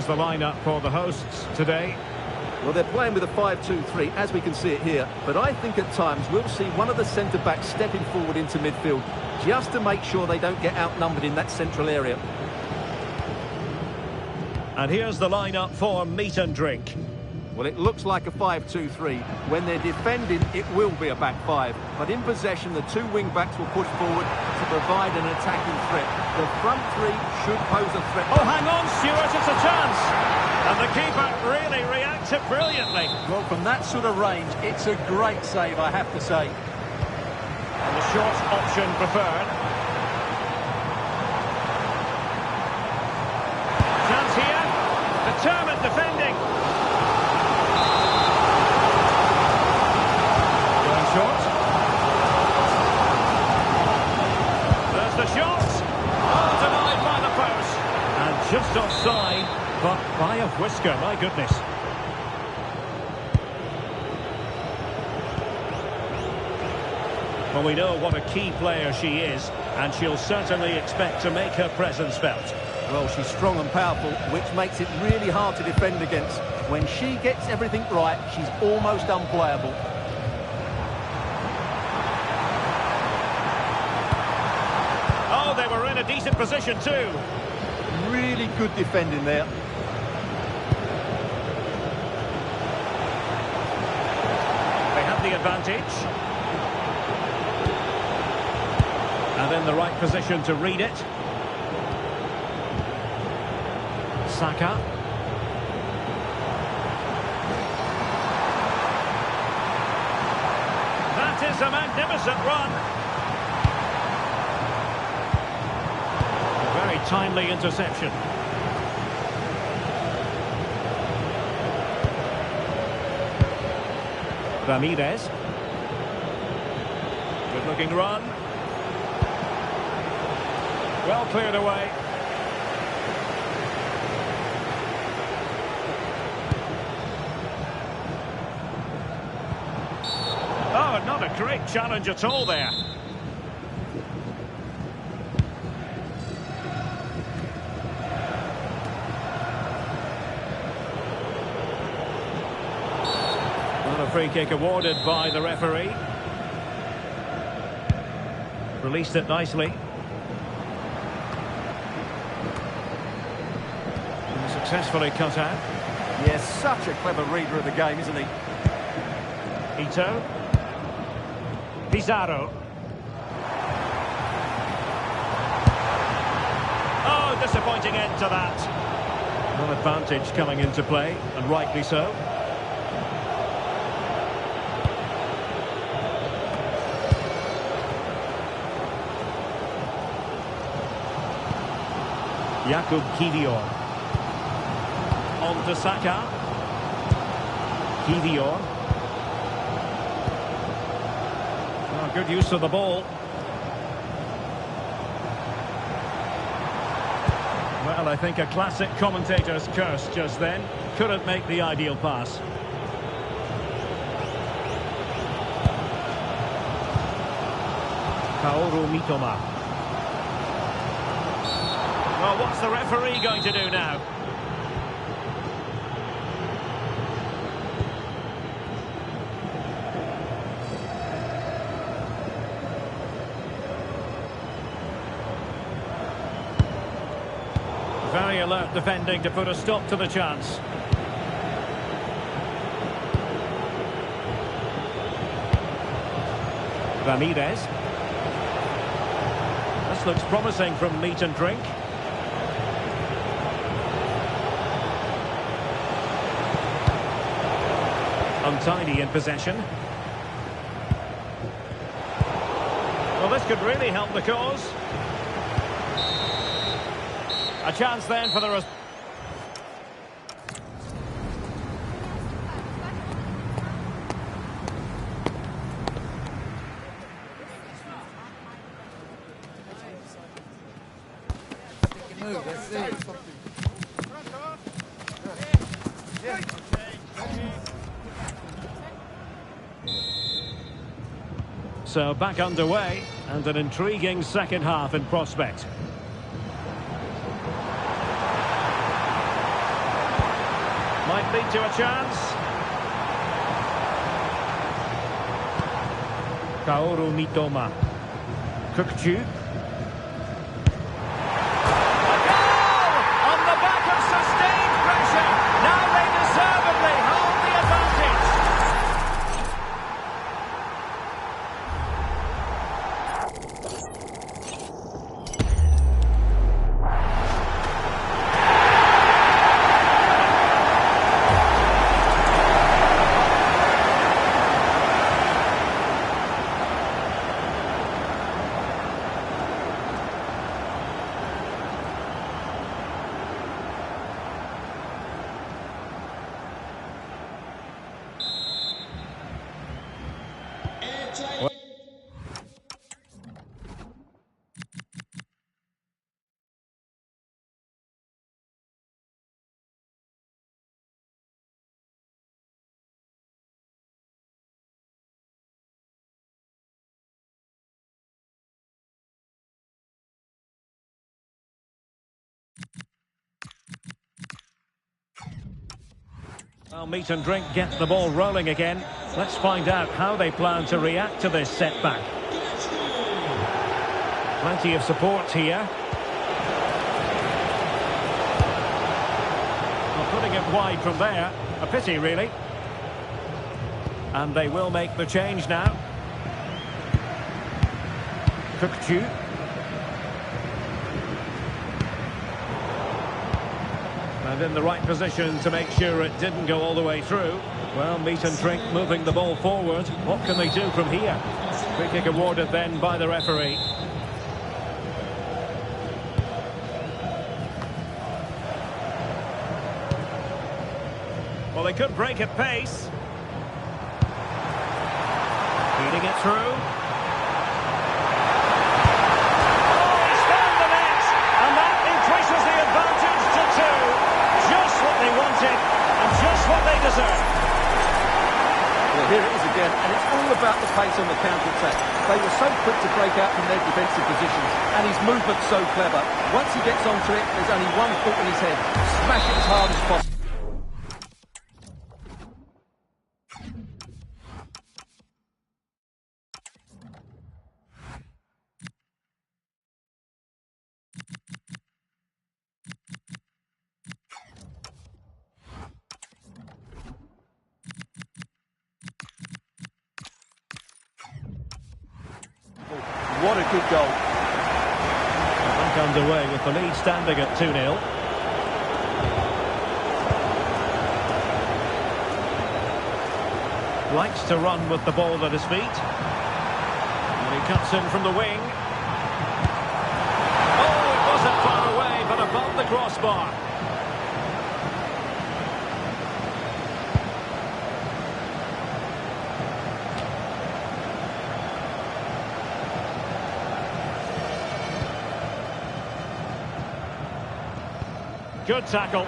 the lineup for the hosts today? Well, they're playing with a 5-2-3, as we can see it here. But I think at times we'll see one of the centre-backs stepping forward into midfield, just to make sure they don't get outnumbered in that central area. And here's the lineup for meat and drink. Well, it looks like a 5-2-3. When they're defending, it will be a back five. But in possession, the two wing-backs will push forward to provide an attacking threat. The front three should pose a threat. Oh, hang on, Stuart, it's a chance! And the keeper really reacted brilliantly. Well, from that sort of range, it's a great save, I have to say. And the short option preferred. Chance here. Determined defending. Going short. There's the shot. Oh, denied by the post. And just offside, but by a whisker, my goodness. Well, we know what a key player she is, and she'll certainly expect to make her presence felt. Well, she's strong and powerful, which makes it really hard to defend against. When she gets everything right, she's almost unplayable. Oh, they were in a decent position too. Really good defending there. They have the advantage. And in the right position to read it. Saka. That is a magnificent run. A very timely interception. Ramirez. Good looking run. Well cleared away. Oh, not a great challenge at all there. Well, a free kick awarded by the referee. Released it nicely. Successfully cut out. Yes, such a clever reader of the game, isn't he? Ito. Pizarro. Oh, disappointing end to that. An advantage coming into play, and rightly so. Jakub Kivior. On to Saka. Kivior. Oh, good use of the ball. Well, I think a classic commentator's curse just then. Couldn't make the ideal pass. Kaoru Mitoma. Well, what's the referee going to do now? Very alert defending to put a stop to the chance. Ramirez. This looks promising from meat and drink. Untidy in possession. Well, this could really help the cause. A chance then for the... So back underway, and an intriguing second half in prospect. could lead to a chance. Kaoru Mitoma. Kukchu. On the back of sustained pressure. Now they deservedly hold the advantage. Well, meat and drink get the ball rolling again. Let's find out how they plan to react to this setback. Plenty of support here. Well, putting it wide from there. A pity, really. And they will make the change now. Kukchu. And in the right position to make sure it didn't go all the way through. Well, meat and drink moving the ball forward. What can they do from here? Free kick awarded then by the referee. Well, they could break at pace. Feeding it through. What they deserve. Well, here it is again, and it's all about the pace on the counter-attack. They were so quick to break out from their defensive positions, and his movement's so clever. Once he gets onto it, there's only one thought in his head: smash it as hard as possible. What a good goal. Back underway with the lead standing at 2-0. Likes to run with the ball at his feet. And he cuts in from the wing. Oh, it wasn't far away, but above the crossbar. Good tackle.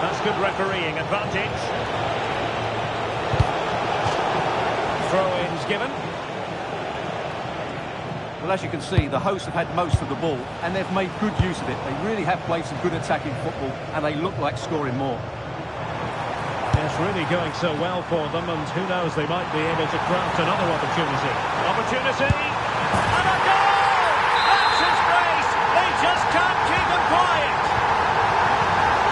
That's good refereeing advantage. Throw-ins given. Well, as you can see, the hosts have had most of the ball, and they've made good use of it. They really have played some good attacking football, and they look like scoring more. It's really going so well for them, and who knows, they might be able to craft another opportunity. Opportunity! And a goal! That's his brace! They just can't keep him quiet!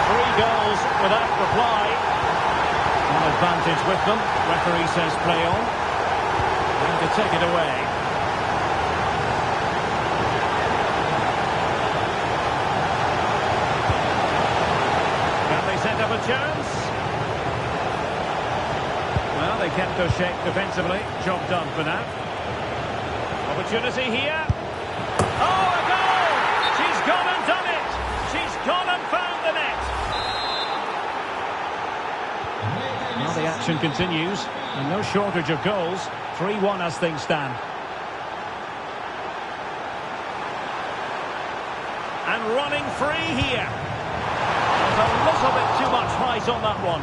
3 goals without reply. An advantage with them. Referee says play on. And to take it away. Can they set up a chance? Well, they kept their shape defensively. Job done for now. Opportunity here. Oh, a goal! She's gone and done it! She's gone and found the net! Now the action continues, and no shortage of goals. 3-1 as things stand. And running free here. There's a little bit too much height on that one.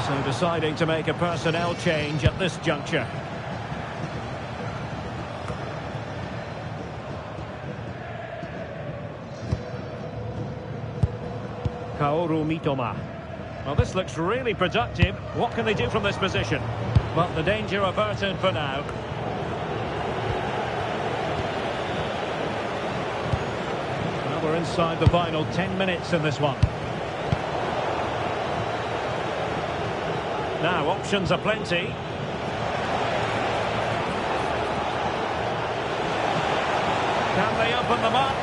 So deciding to make a personnel change at this juncture. Kaoru Mitoma. Well, this looks really productive. What can they do from this position? But the danger averted for now. Well, we're inside the final 10 minutes in this one. Now, options are plenty. Can they open them up?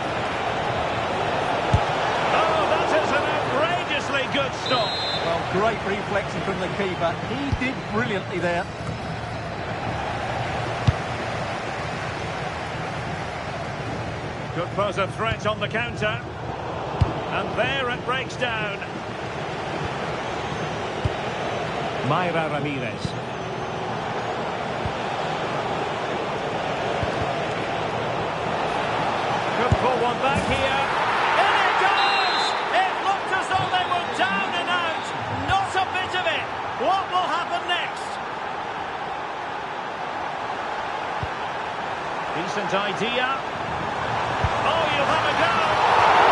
Oh, that is an outrageously good stop. Well, great reflexing from the keeper. He did brilliantly there. Could pose a threat on the counter. And there it breaks down. Mayra Ramirez. Could pull one back here. In it goes! It looked as though they were down and out. Not a bit of it. What will happen next? Decent idea. Oh, you'll have a go.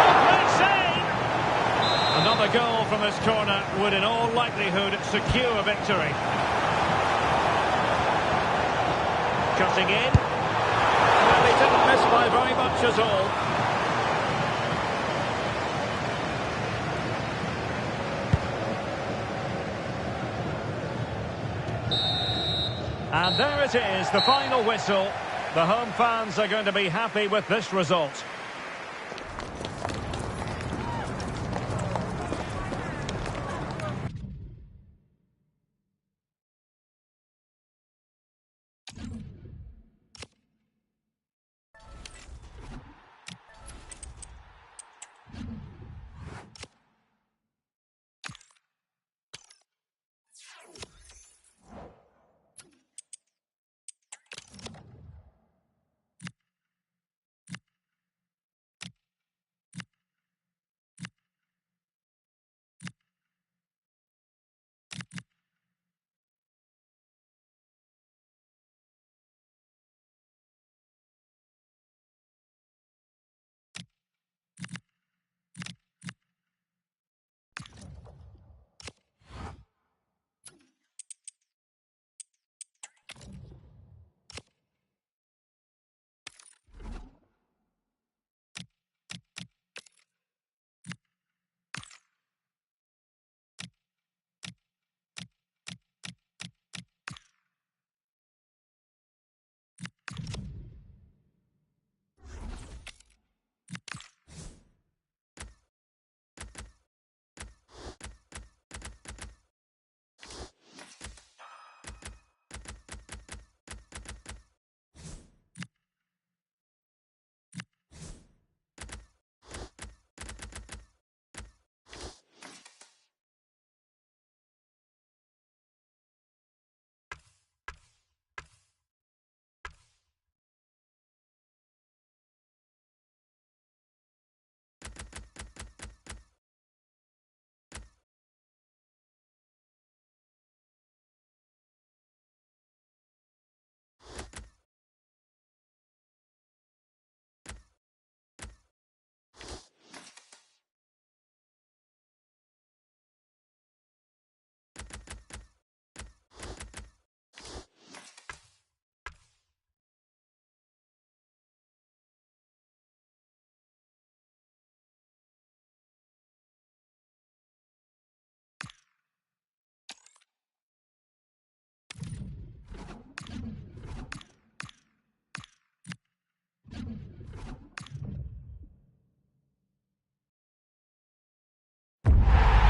Oh, great save! Another goal from this corner would in all likelihood secure a victory. Cutting in. Well, he didn't miss by very much at all. And there it is, the final whistle. The home fans are going to be happy with this result.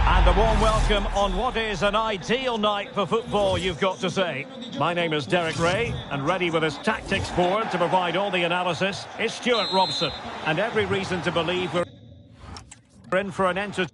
And a warm welcome on what is an ideal night for football, you've got to say. My name is Derek Ray, and ready with his tactics board to provide all the analysis is Stuart Robson. And every reason to believe we're in for an entertaining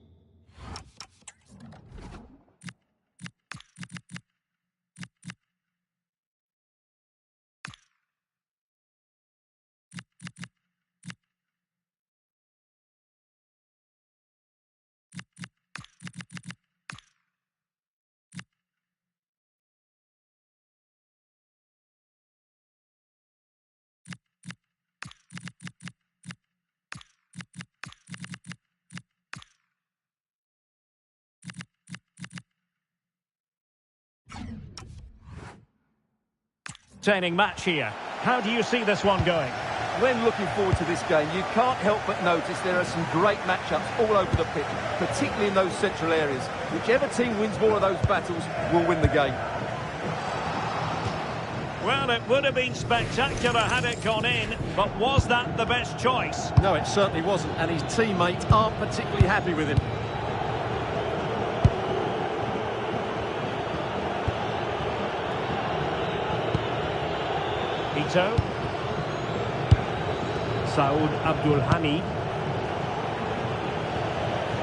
Entertaining match here. How do you see this one going? When looking forward to this game, you can't help but notice there are some great matchups all over the pitch, particularly in those central areas. Whichever team wins more of those battles will win the game. Well, it would have been spectacular had it gone in, but was that the best choice? No, it certainly wasn't, and his teammates aren't particularly happy with him. Ito. Saud Abdul Hamid.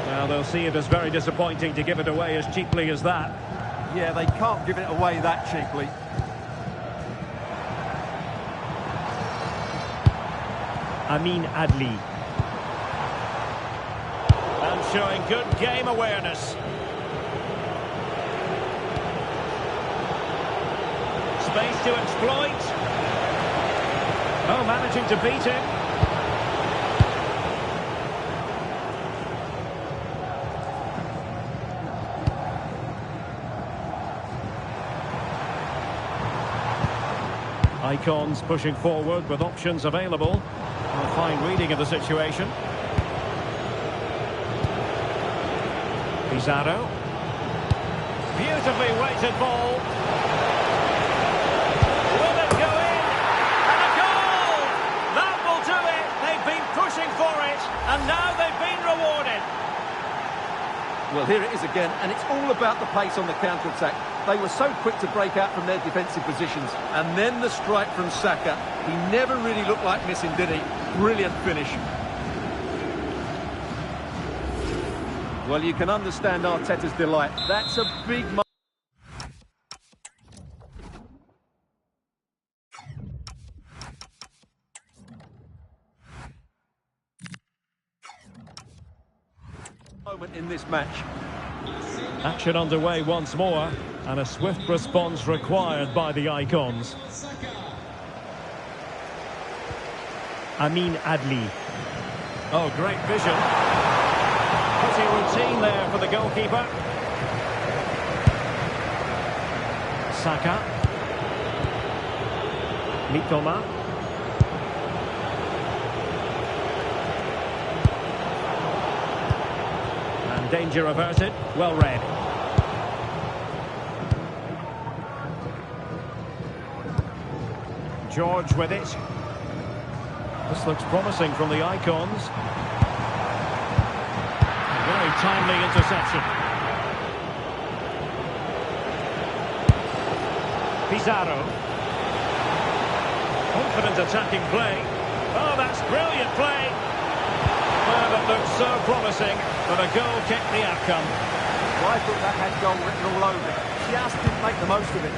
Well, they'll see it as very disappointing to give it away as cheaply as that. Yeah, they can't give it away that cheaply. Amin Adli. And showing good game awareness. Space to exploit. Oh, managing to beat him. Icons pushing forward with options available. A fine reading of the situation. Pizarro. Beautifully weighted ball. Will it go in? And a goal! That will do it. They've been pushing for it, and now they've been rewarded. Well, here it is again, and it's all about the pace on the counter-attack. They were so quick to break out from their defensive positions. And then the strike from Saka. He never really looked like missing, did he? Brilliant finish. Well, you can understand Arteta's delight. That's a big moment in this match. Action underway once more, and a swift response required by the Icons. Amin Adli. Oh, great vision. Pretty routine there for the goalkeeper. Saka. Mitoma. And danger averted. Well read. George with it. This looks promising from the Icons. Very timely interception. Pizarro. Confident attacking play. Oh, that's brilliant play. Well, that looks so promising, but a goal kicked the outcome. Well, I thought that had goal written all over it. Just didn't make the most of it.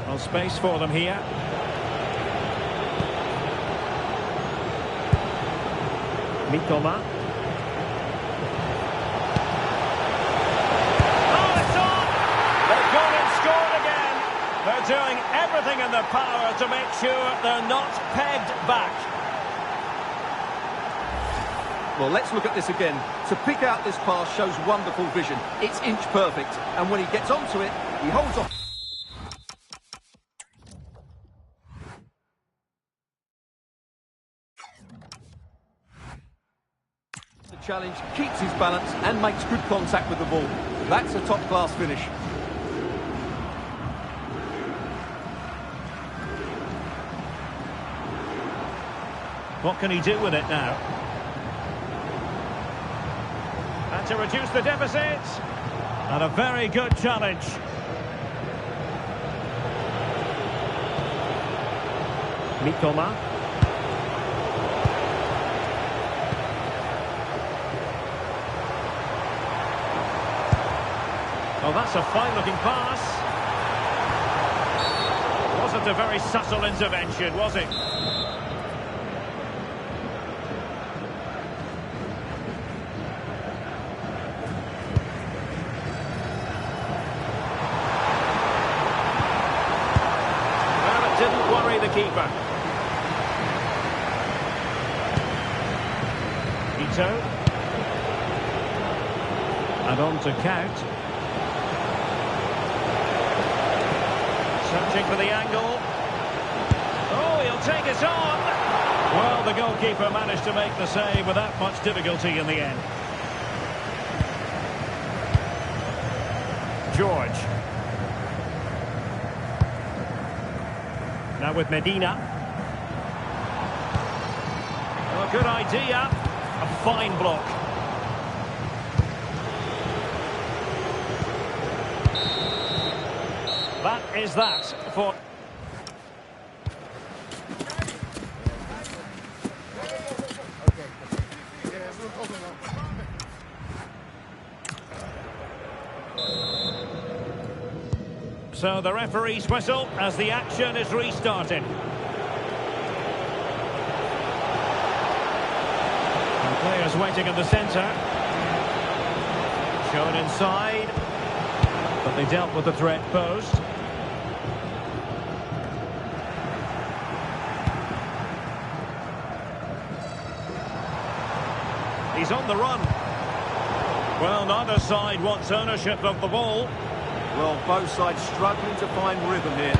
Well, space for them here. Mitoma. Oh, it's on! They've gone and scored again. They're doing everything in their power to make sure they're not pegged back. Well, let's look at this again. To pick out this pass shows wonderful vision. It's inch perfect. And when he gets onto it, he holds off. Challenge, keeps his balance and makes good contact with the ball. That's a top-class finish. What can he do with it now? And to reduce the deficit. And a very good challenge. Mitoma. Oh, that's a fine-looking pass. Wasn't a very subtle intervention, was it? Well, it didn't worry the keeper. Ito. And on to count. Searching for the angle. Oh, he'll take it on. Well, the goalkeeper managed to make the save without much difficulty in the end. George. Now with Medina. Oh, good idea. A fine block. That is that for... So the referee's whistle as the action is restarted. And players waiting in the centre. Shown inside. But they dealt with the threat posed. He's on the run. Well, neither side wants ownership of the ball. Well, both sides struggling to find rhythm here.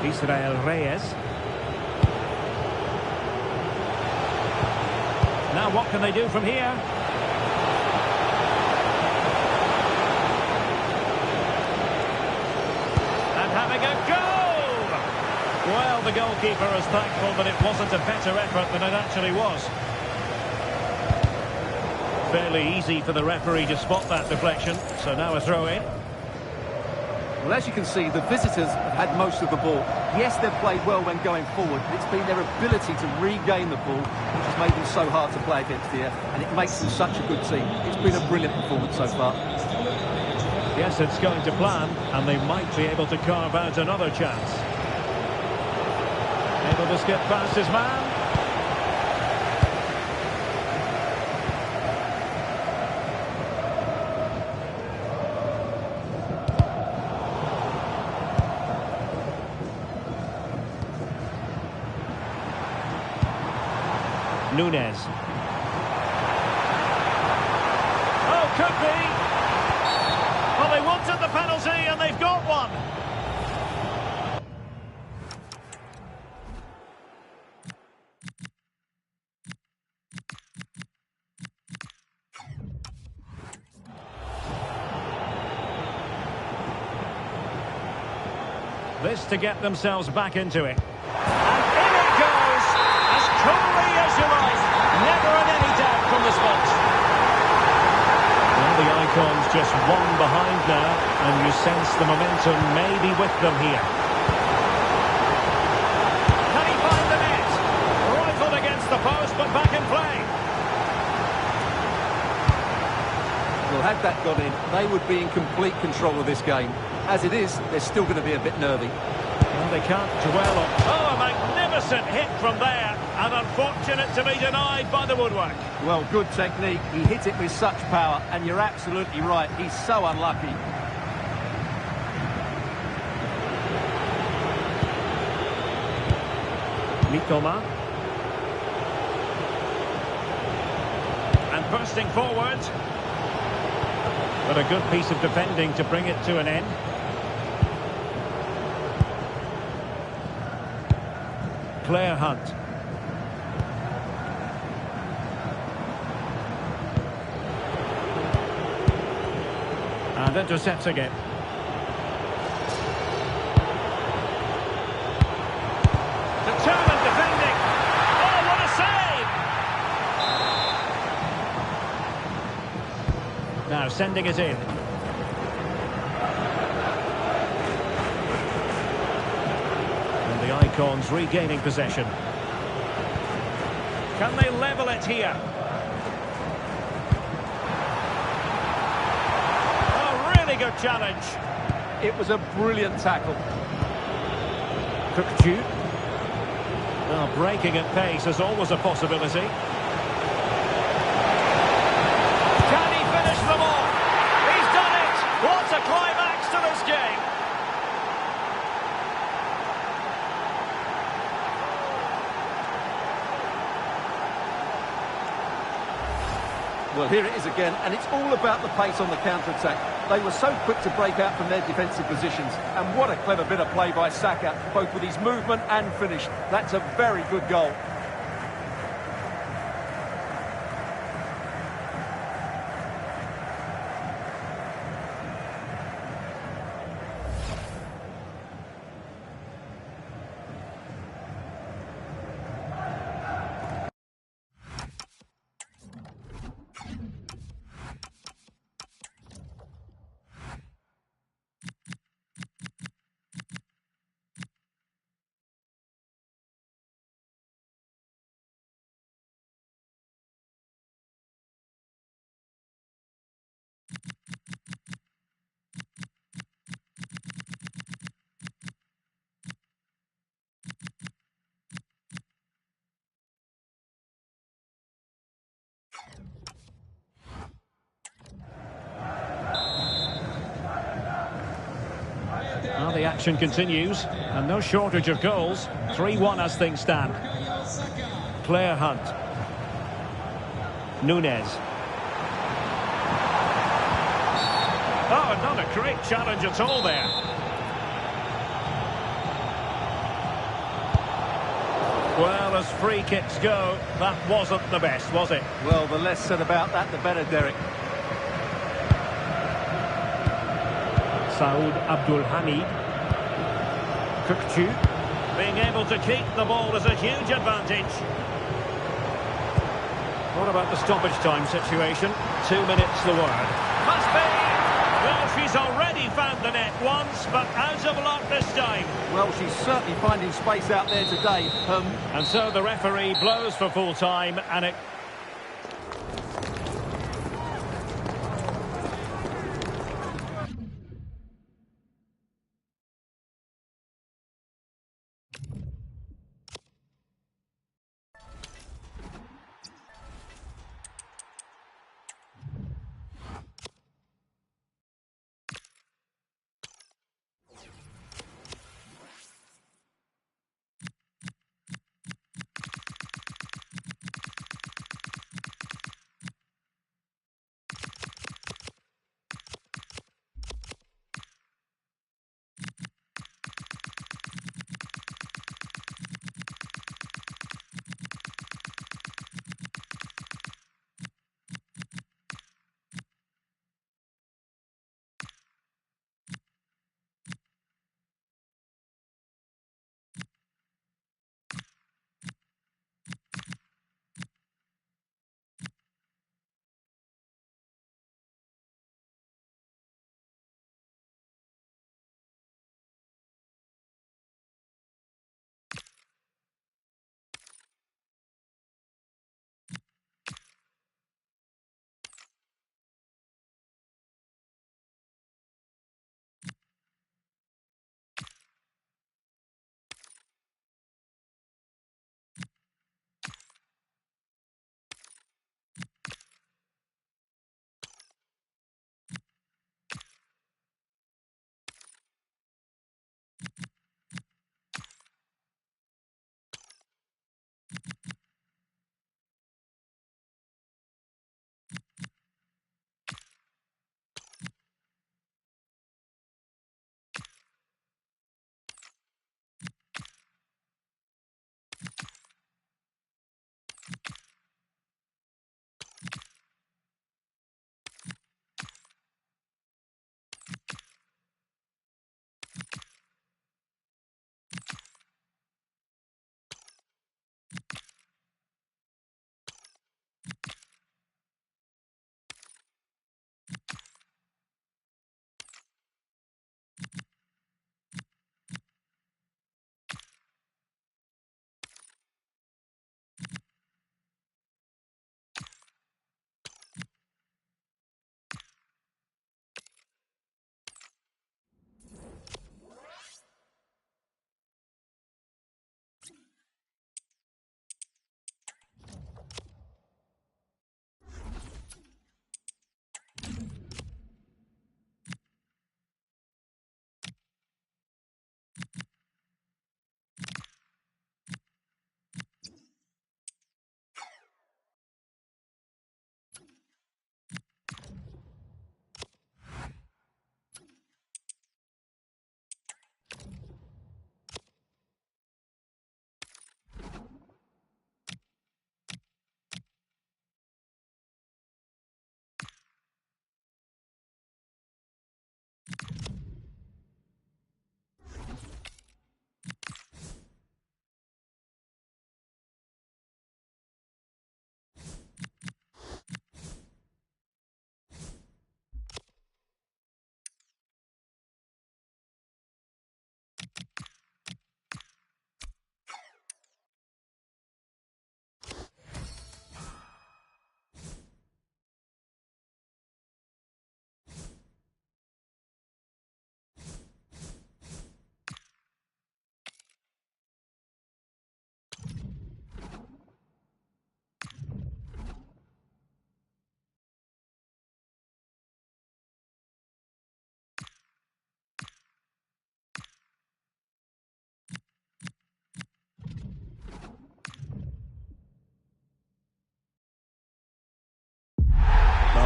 Israel Reyes. Now what can they do from here? And having a go! Well, the goalkeeper is thankful that it wasn't a better effort than it actually was. Fairly easy for the referee to spot that deflection, so now a throw-in. Well, as you can see, the visitors have had most of the ball. Yes, they've played well when going forward, but it's been their ability to regain the ball which has made them so hard to play against here, and it makes them such a good team. It's been a brilliant performance so far. Yes, it's going to plan, and they might be able to carve out another chance. Able to skip past his man. Nunes. Oh, could be. Well, they wanted the penalty and they've got one. This to get themselves back into it. And in it goes, as coolly as you like. Never had any doubt from the spot. Well, the Icons just one behind now, and you sense the momentum may be with them here. Can he find the net? Rifled against the post, but back in play. Well, had that got in, they would be in complete control of this game. As it is, they're still going to be a bit nervy. Well, they can't dwell on... Oh, a magnificent hit from there. And unfortunate to be denied by the woodwork. Well, good technique. He hit it with such power, and you're absolutely right. He's so unlucky. Mitoma. And bursting forward. But a good piece of defending to bring it to an end. Claire Hunt. And intercepts again. Determined defending. Oh, what a save! Now sending it in. And the Icons regaining possession. Can they level it here? Good challenge. It was a brilliant tackle. Cookju. Well, breaking at pace is always a possibility. Can he finish them off? He's done it! What a climax to this game! Well, here it is again, and it's all about the pace on the counter-attack. They were so quick to break out from their defensive positions, and what a clever bit of play by Saka, both with his movement and finish. That's a very good goal. Well, the action continues, and no shortage of goals. 3-1 as things stand. Claire Hunt. Nunez. Oh, not a great challenge at all there. Well, as free kicks go, that wasn't the best, was it? Well, the less said about that, the better, Derek. Saud Abdul Hamid. Kukçu. Being able to keep the ball is a huge advantage. What about the stoppage time situation? 2 minutes the word. Must be! Well, she's already found the net once, but out of luck this time. Well, she's certainly finding space out there today. And so the referee blows for full time, and it...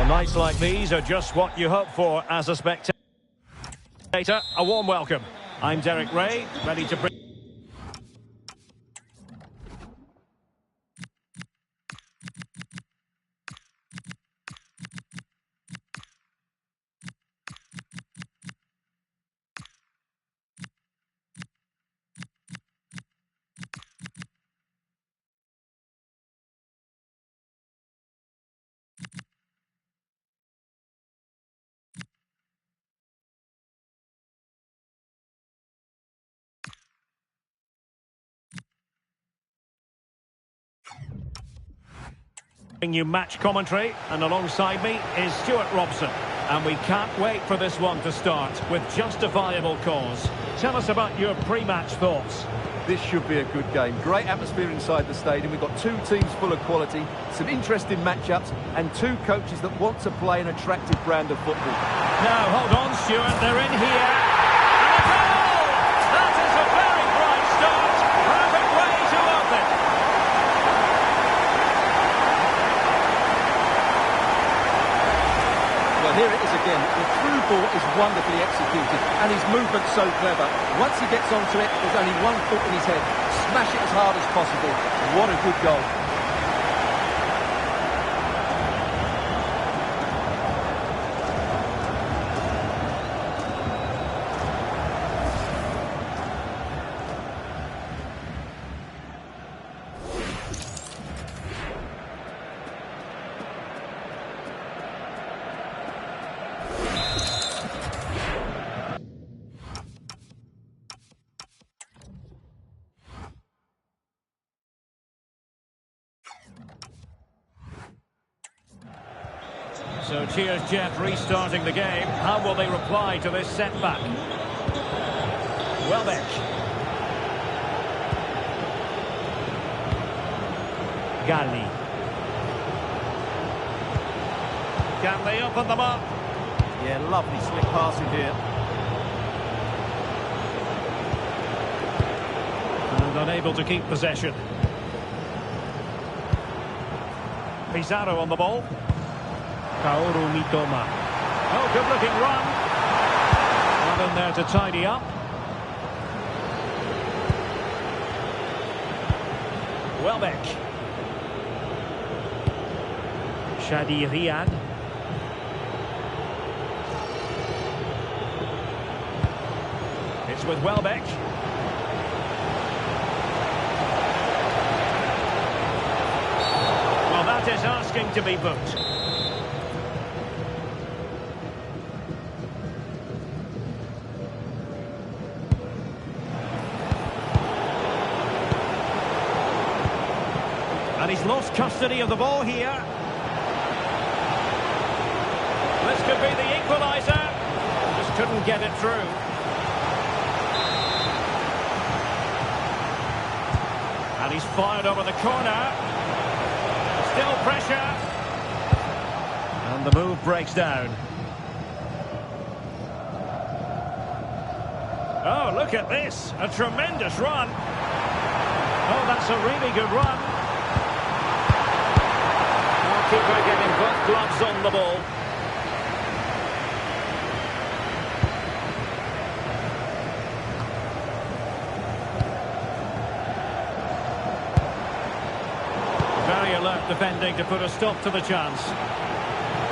Well, nights like these are just what you hope for as a spectator. A warm welcome. I'm Derek Ray, ready to bring... you match commentary, and alongside me is Stuart Robson, and we can't wait for this one to start with justifiable cause. Tell us about your pre-match thoughts. This should be a good game. Great atmosphere inside the stadium. We've got two teams full of quality, some interesting matchups, and two coaches that want to play an attractive brand of football. Now, hold on, Stuart, they're in here. And a goal! That is a very bright start. Perfect way to open. Well, here it is again. The through ball is wonderfully executed, and his movement's so clever. Once he gets onto it, there's only one thought in his head. Smash it as hard as possible. What a good goal. So cheers, Jeff, restarting the game. How will they reply to this setback? Welbeck. Galli. Can they open them up? Yeah, lovely slick passing here. And unable to keep possession. Pizarro on the ball. Kaoru Mitoma. Oh, good-looking run. Well in there to tidy up. Welbeck. Shadi Riyad. It's with Welbeck. Well, that is asking to be booked. And he's lost custody of the ball here. This could be the equaliser. Just couldn't get it through. And he's fired over the corner. Still pressure. And the move breaks down. Oh, look at this. A tremendous run. Oh, that's a really good run. Keeper getting both gloves on the ball. Very alert defending to put a stop to the chance.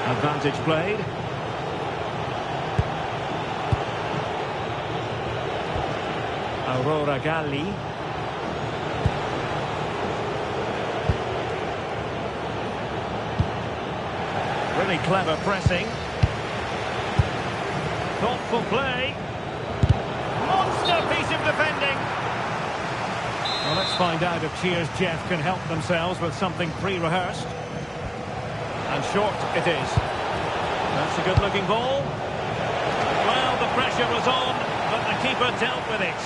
Advantage played. Aurora Galli. Really clever pressing. Thoughtful play. Monster piece of defending. Well, let's find out if Cheers Jeff can help themselves with something pre-rehearsed. And short it is. That's a good-looking ball. Well, the pressure was on, but the keeper dealt with it.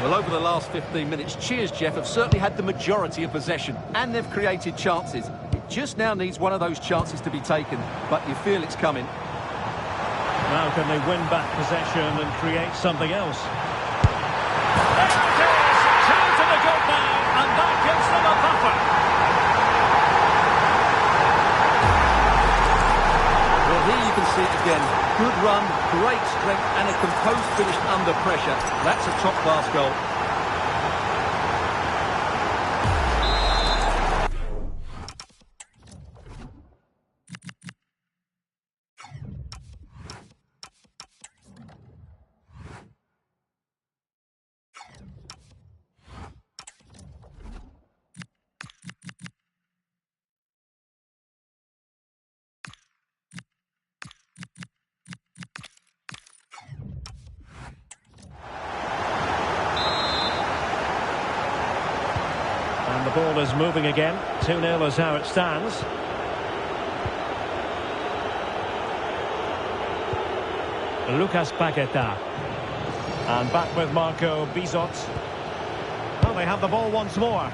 Well, over the last 15 minutes, Cheers Jeff have certainly had the majority of possession, and they've created chances. It just now needs one of those chances to be taken, but you feel it's coming. Now can they win back possession and create something else? There it is! Two to the good now, and that gives them a buffer. again. Good run, great strength, and a composed finish under pressure. That's a top-class goal. And the ball is moving again. 2-0 is how it stands. Lucas Paqueta. And back with Marco Bizot. Well, they have the ball once more.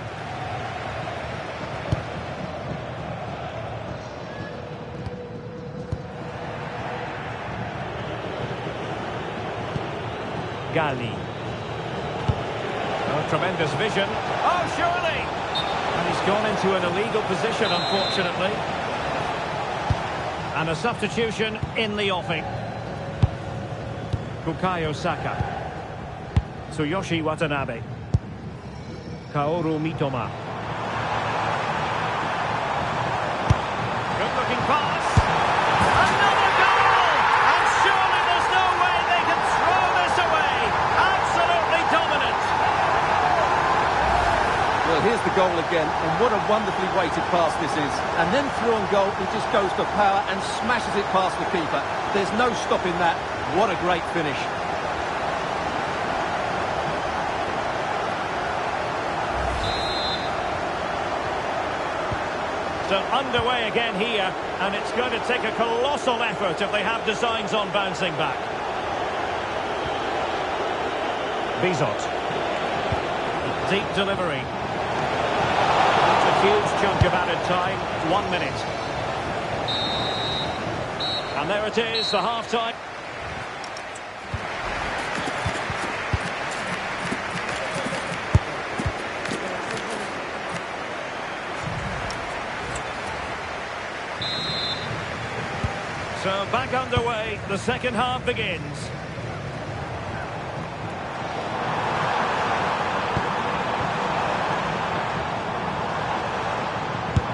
Gali. Oh, tremendous vision. Oh, surely! And he's gone into an illegal position, unfortunately. And a substitution in the offing. Bukayo Saka. Tsuyoshi Watanabe. Kaoru Mitoma. Good-looking pass. Another goal! And surely there's no way they can throw this away. Absolutely dominant. Well, here's the goal again, and what a wonderfully weighted pass this is. And then through on goal, he just goes for power and smashes it past the keeper. There's no stopping that. What a great finish. So underway again here, and it's going to take a colossal effort if they have designs on bouncing back. Bizot. Deep delivery. That's a huge chunk of added time. 1 minute. And there it is, the half-time. So back underway, the second half begins.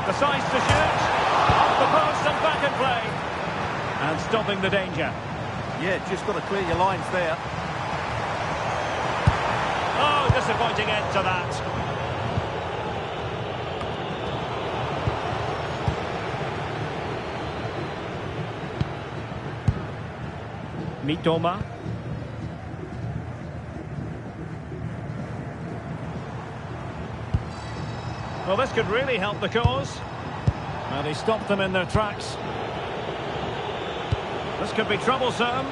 Decides to shoot, off the post and back in play. And stopping the danger. Yeah, just got to clear your lines there. Oh, disappointing end to that. Mitoma. Well, this could really help the cause. And he stopped them in their tracks. This could be troublesome.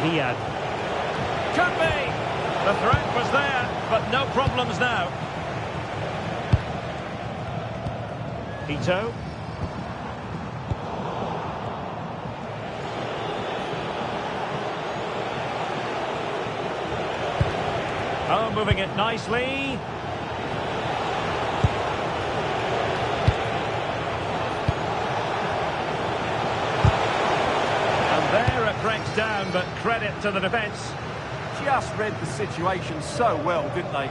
Hiad. Could be! The threat was there, but no problems now. Ito. Oh, moving it nicely. And there it breaks down, but credit to the defence. Just read the situation so well, didn't they?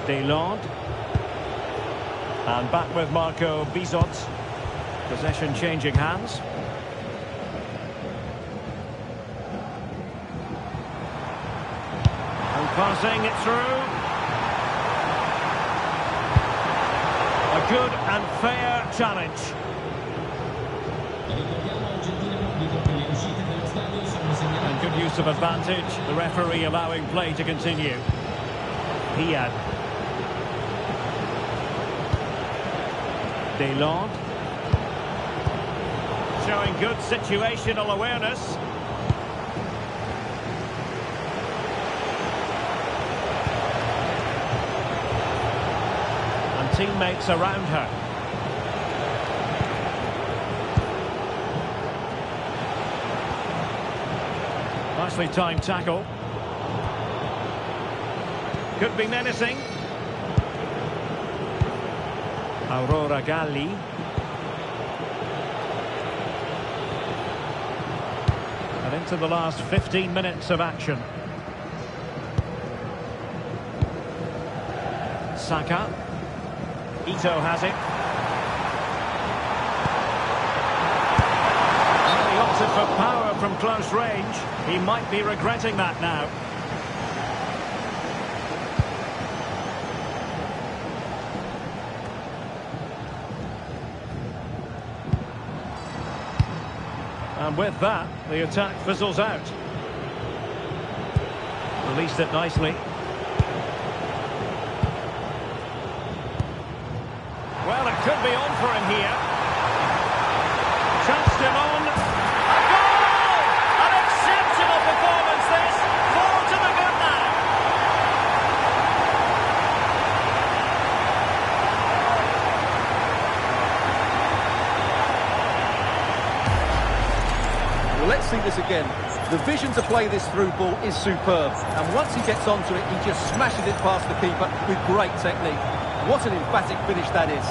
Delande. And back with Marco Bizot. Possession changing hands. And passing it through. A good and fair challenge. And good use of advantage. The referee allowing play to continue. Hiad. Delande. Showing good situational awareness. And teammates around her. Nicely timed tackle. Could be menacing. Aurora Galli. And into the last 15 minutes of action. Saka. Ito has it. And he opted for power from close range. He might be regretting that now. And with that, the attack fizzles out. Released it nicely. Well, it could be on for him here. Chanced him on. A goal! An exceptional performance this. 4 to the good now. Well, let's see this again. The vision to play this through ball is superb. And once he gets onto it, he just smashes it past the keeper with great technique. What an emphatic finish that is.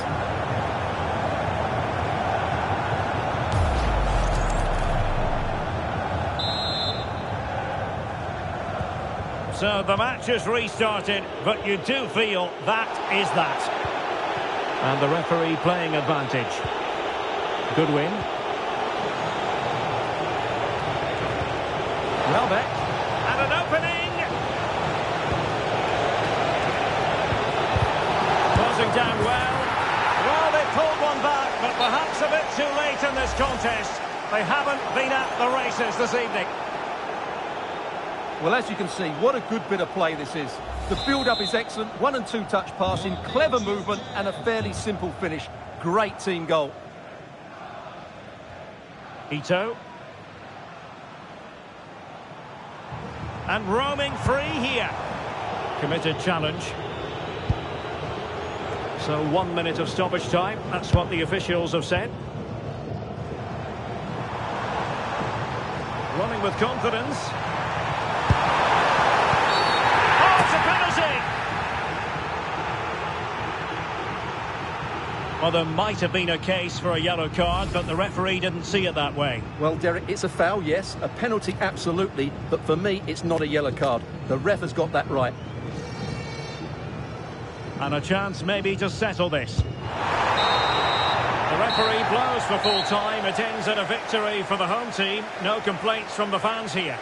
So the match is restarted, but you do feel that is that. And the referee playing advantage. Good win. Welbeck. And an opening. Closing down well. Well, they pulled one back, but perhaps a bit too late in this contest. They haven't been at the races this evening. Well, as you can see, what a good bit of play this is. The build-up is excellent, 1- and 2-touch passing, clever movement, and a fairly simple finish. Great team goal. Ito. And roaming free here. Committed challenge. So 1 minute of stoppage time. That's what the officials have said. Running with confidence. Oh, it's a penalty! Well, there might have been a case for a yellow card, but the referee didn't see it that way. Well, Derek, it's a foul, yes. A penalty, absolutely. But for me, it's not a yellow card. The ref has got that right. And a chance maybe to settle this. The referee blows for full time. It ends in a victory for the home team. No complaints from the fans here.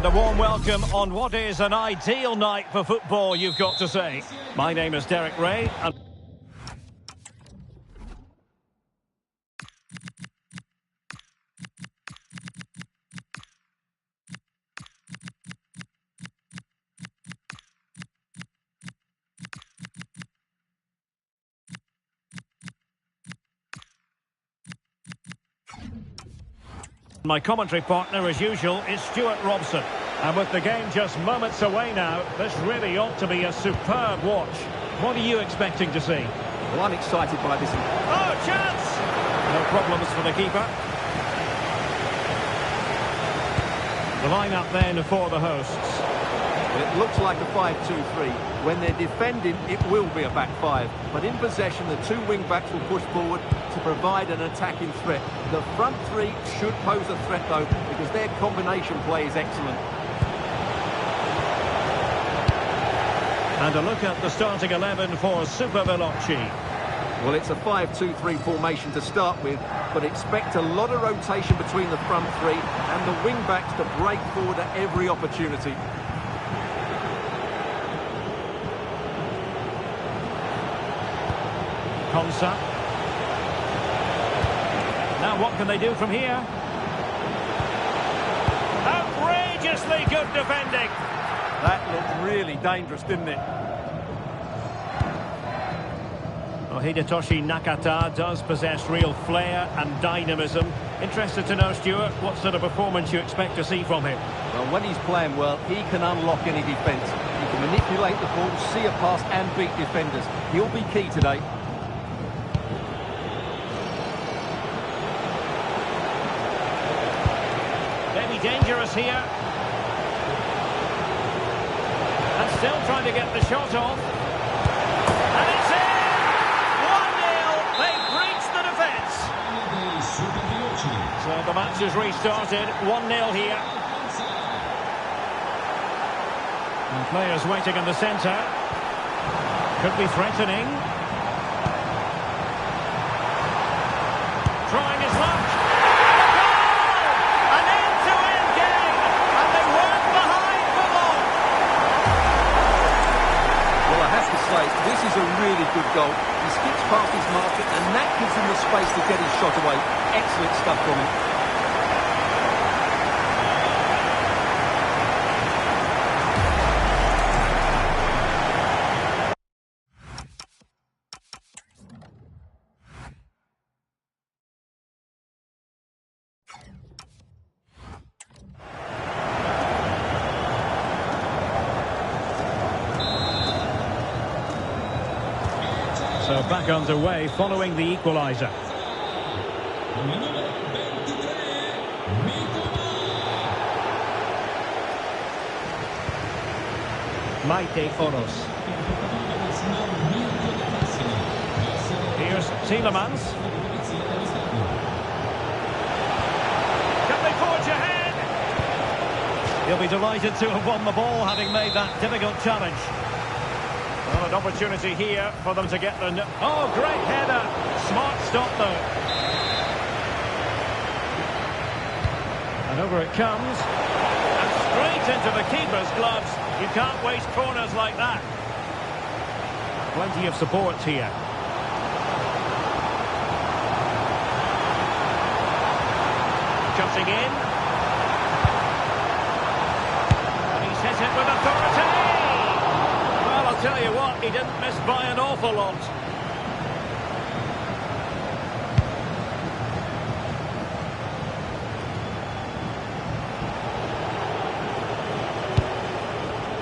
And a warm welcome on what is an ideal night for football, you've got to say. My name is Derek Ray. And my commentary partner, as usual, is Stuart Robson. And with the game just moments away now, this really ought to be a superb watch. What are you expecting to see? Well, I'm excited by this. Oh, chance! No problems for the keeper. The line-up then for the hosts. It looks like a 5-2-3. When they're defending, it will be a back five. But in possession, the two wing-backs will push forward to provide an attacking threat. The front three should pose a threat, though, because their combination play is excellent. And a look at the starting 11 for Super Veloci. Well, it's a 5-2-3 formation to start with, but expect a lot of rotation between the front three and the wing-backs to break forward at every opportunity. Konsa. Now what can they do from here? Outrageously good defending. That looked really dangerous, didn't it? Well, Hidetoshi Nakata does possess real flair and dynamism. Interested to know, Stuart, what sort of performance you expect to see from him? Well, when he's playing well, he can unlock any defence. He can manipulate the ball, see a pass and beat defenders. He'll be key today. Dangerous here. And still trying to get the shot off. And it's in! 1-0. They've breached the defence. So the match has restarted. 1-0 here. And players waiting in the centre. Could be threatening. Trying his luck. This is a really good goal. He skips past his marker and that gives him the space to get his shot away. Excellent stuff from him. So back underway following the equaliser. Maite Oros. Here's Tielemans. Can they forge ahead? He'll be delighted to have won the ball, having made that difficult challenge. Well, an opportunity here for them to get the... Oh, great header. Smart stop, though. And over it comes. And straight into the keeper's gloves. You can't waste corners like that. Plenty of support here. Cutting in. And he's hit it with authority. I'll tell you what, he didn't miss by an awful lot.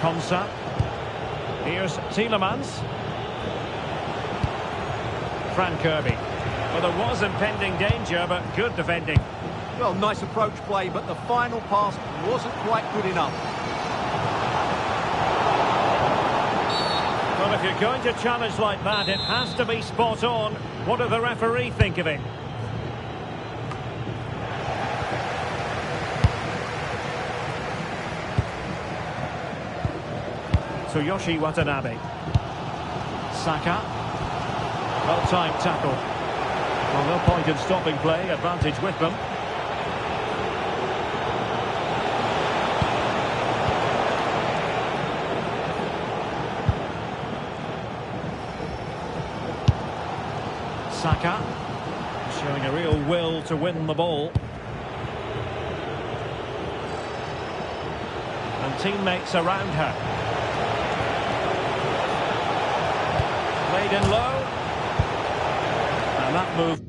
Konsa. Here's Tielemans. Fran Kirby. Well, there was impending danger, but good defending. Well, nice approach play, but the final pass wasn't quite good enough. Well, if you're going to challenge like that, it has to be spot on. What do the referee think of it? Tsuyoshi Watanabe. Saka. Well-timed tackle. Well, no point in stopping play. Advantage with them. Saka showing a real will to win the ball. And teammates around her. Played in low. And that move.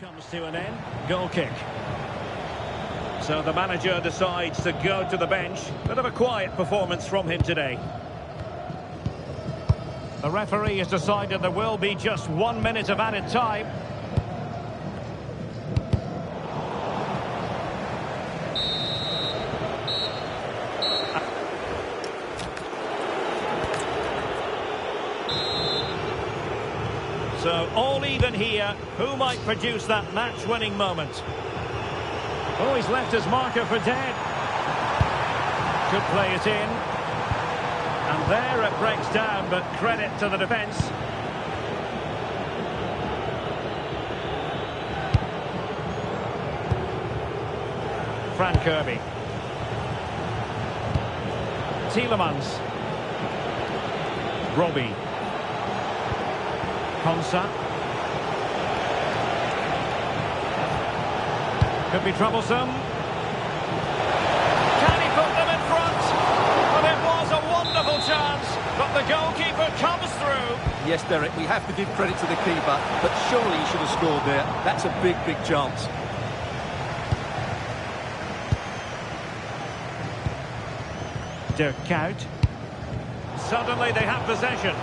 Comes to an end. Goal kick. So the manager decides to go to the bench. Bit of a quiet performance from him today. The referee has decided there will be just 1 minute of added time. So all even here. Who might produce that match-winning moment? Oh, he's left his marker for dead. Could play it in. And there it breaks down, but credit to the defence. Fran Kirby. Tielemans. Robbie. Konsa. Could be troublesome. Can he put them in front? Well, it was a wonderful chance, but the goalkeeper comes through. Yes, Derek, we have to give credit to the keeper, but surely he should have scored there. That's a big, big chance. Dirk Kuyt. Suddenly they have possession.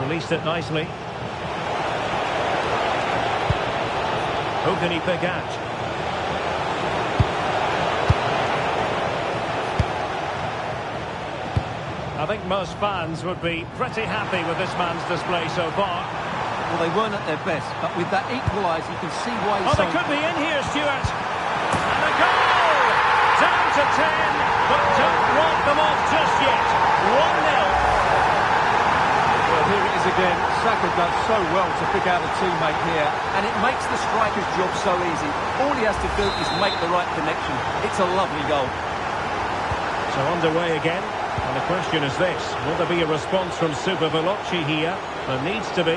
Released it nicely. Who can he pick out? I think most fans would be pretty happy with this man's display so far. Well, they weren't at their best, but with that equaliser, you can see why he's they could be in here, Stuart. And a goal! Down to 10, but don't write them off just yet. 1-0. Well, here it is again. Saka does so well to pick out a teammate here, and it makes the striker's job so easy. All he has to do is make the right connection. It's a lovely goal. So underway again, and the question is this: will there be a response from Super Veloci here? There needs to be.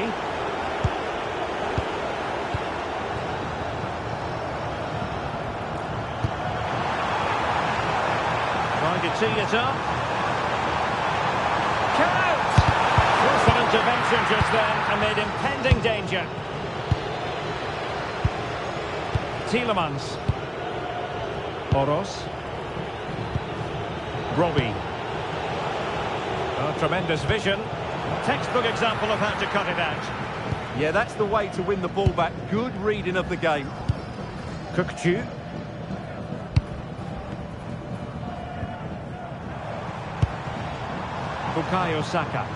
Trying to tee it up. Intervention just then amid impending danger. Tielemans. Oros. Robbie. Oh, tremendous vision. Textbook example of how to cut it out. Yeah, that's the way to win the ball back. Good reading of the game. Kukçu. Bukayo Saka.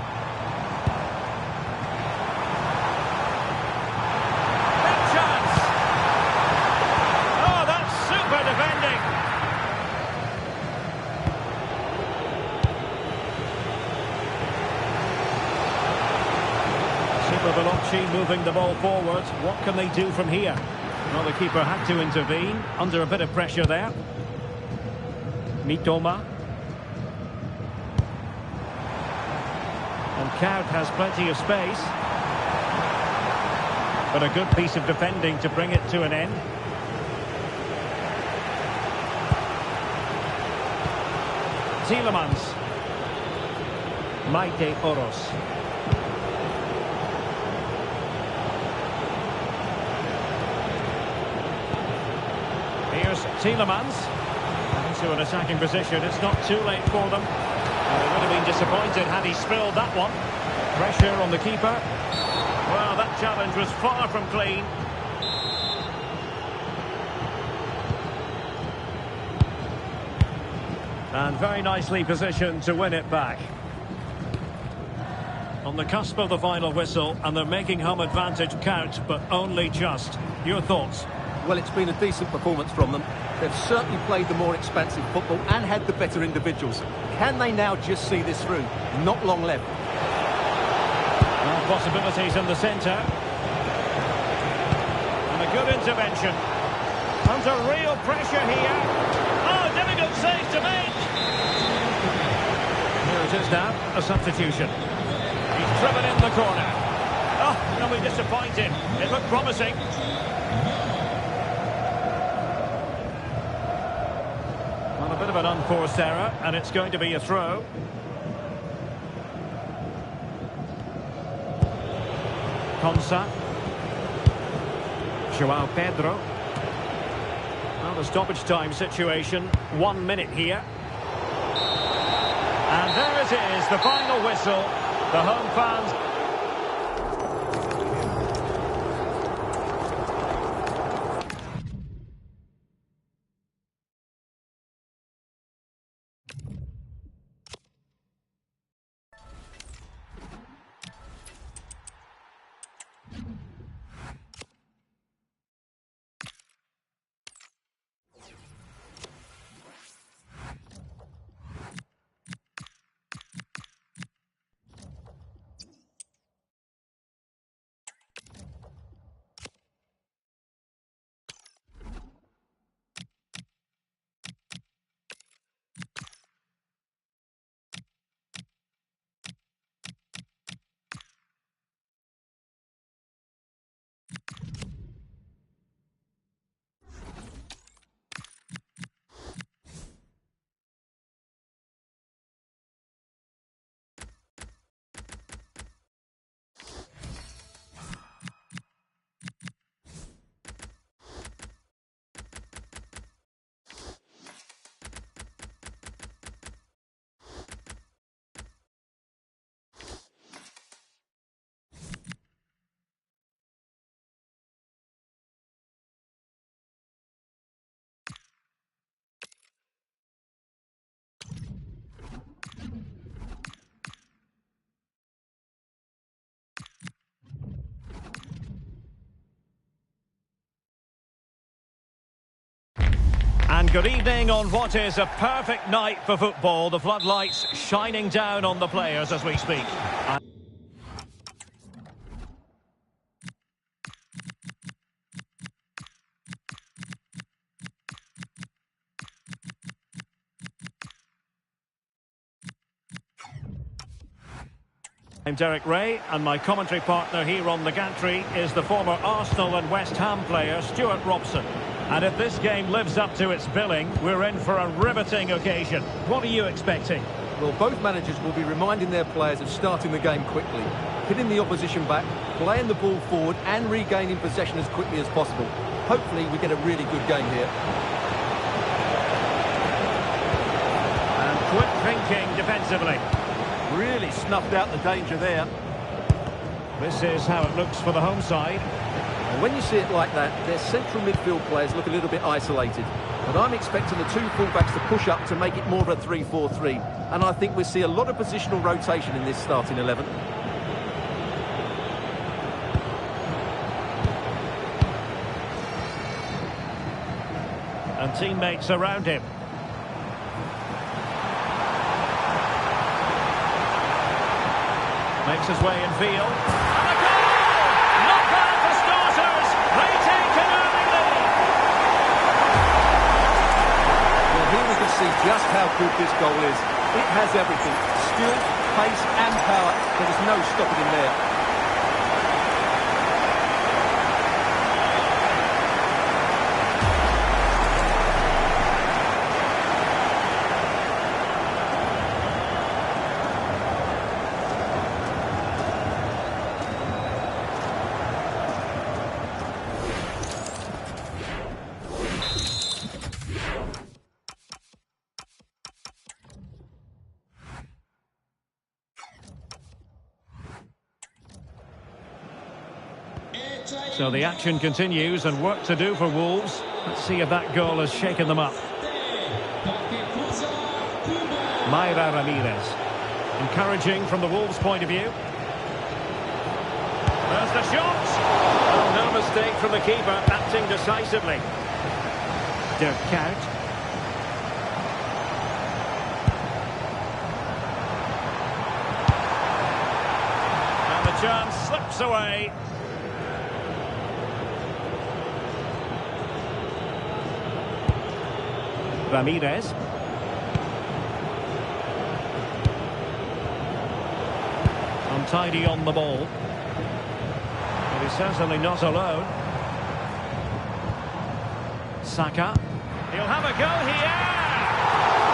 Veloci moving the ball forward. What can they do from here? Well, the keeper had to intervene under a bit of pressure there. Mitoma. And Kuyt has plenty of space. But a good piece of defending to bring it to an end. Tielemans. Maite Oros. Here's Tielemans. Into an attacking position. It's not too late for them. And they would have been disappointed had he spilled that one. Pressure on the keeper. Well, that challenge was far from clean. And very nicely positioned to win it back. On the cusp of the final whistle, and they're making home advantage count, but only just. Your thoughts? Well, it's been a decent performance from them. They've certainly played the more expansive football and had the better individuals. Can they now just see this through? Not long left. Well, possibilities in the centre. And a good intervention. Under real pressure here. Oh, difficult save to make. Here it is now, a substitution. He's driven in the corner. Oh, no, we disappointed. It looked promising. Well, a bit of an unforced error, and it's going to be a throw. Konsa. João Pedro. Well, the stoppage time situation, 1 minute here. And there it is, the final whistle. The home fans... And good evening on what is a perfect night for football. The floodlights shining down on the players as we speak. I'm Derek Ray, and my commentary partner here on the gantry is the former Arsenal and West Ham player Stuart Robson. And if this game lives up to its billing, we're in for a riveting occasion. What are you expecting? Well, both managers will be reminding their players of starting the game quickly, hitting the opposition back, playing the ball forward and regaining possession as quickly as possible. Hopefully we get a really good game here. And quick thinking defensively. Really snuffed out the danger there. This is how it looks for the home side. And when you see it like that, their central midfield players look a little bit isolated. But I'm expecting the two fullbacks to push up to make it more of a 3-4-3. And I think we'll see a lot of positional rotation in this starting 11. And teammates around him. Makes his way in field. And a goal! Not bad for starters. They take an early lead. Well, here we can see just how good this goal is. It has everything. Skill, pace and power. There is no stopping him there. So the action continues and work to do for Wolves. Let's see if that goal has shaken them up. Mayra Ramirez. Encouraging from the Wolves' point of view. There's the shot! Well, no mistake from the keeper, acting decisively. Dirk Kuyt. And the chance slips away. Ramirez. Untidy on the ball. But he's certainly not alone. Saka. He'll have a go here.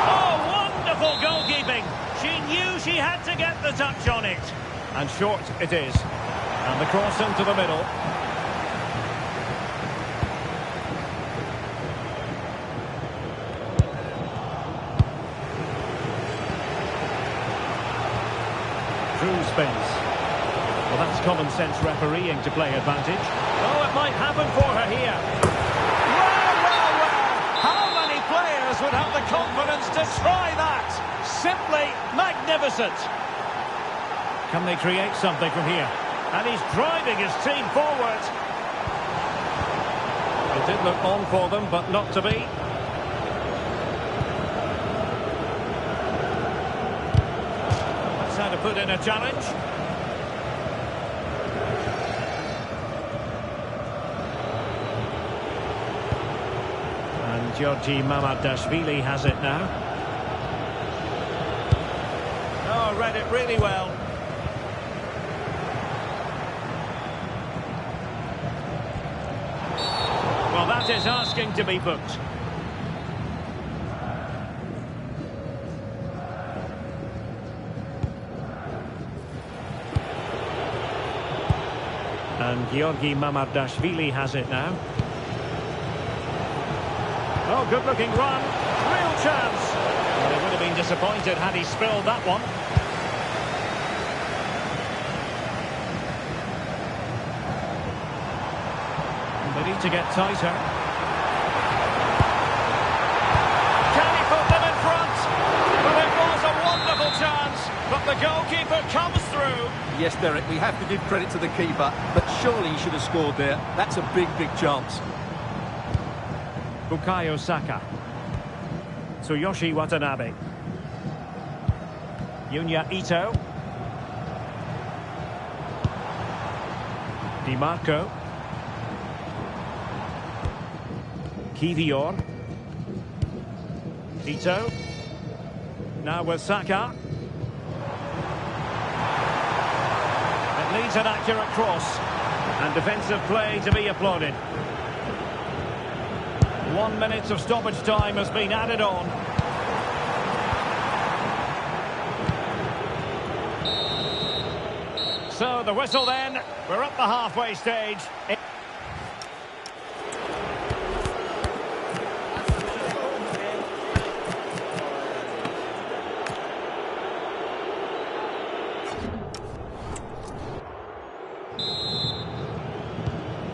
Oh, wonderful goalkeeping. She knew she had to get the touch on it. And short it is. And the cross into the middle. Through spins. Well, that's common sense refereeing to play advantage. Oh, it might happen for her here. Well. How many players would have the confidence to try that? Simply magnificent. Can they create something from here? And he's driving his team forward. It did look on for them, but not to be. That's how to put in a challenge. And Georgi Mamardashvili has it now. Oh, read it really well. Well, that is asking to be booked. And Georgi Mamardashvili has it now. Oh, good-looking run. Real chance. Well, he would have been disappointed had he spilled that one. They need to get tighter. Can he put them in front? Well, it was a wonderful chance, but the goalkeeper comes through. Yes, Derek, we have to give credit to the keeper, but surely he should have scored there. That's a big chance. Bukayo Saka. Tsuyoshi Watanabe. Yunya Ito. Di Marco. Kivior. Ito. Now with Saka. It needs an accurate cross. And defensive play to be applauded. 1 minute of stoppage time has been added on. So the whistle then. We're at the halfway stage.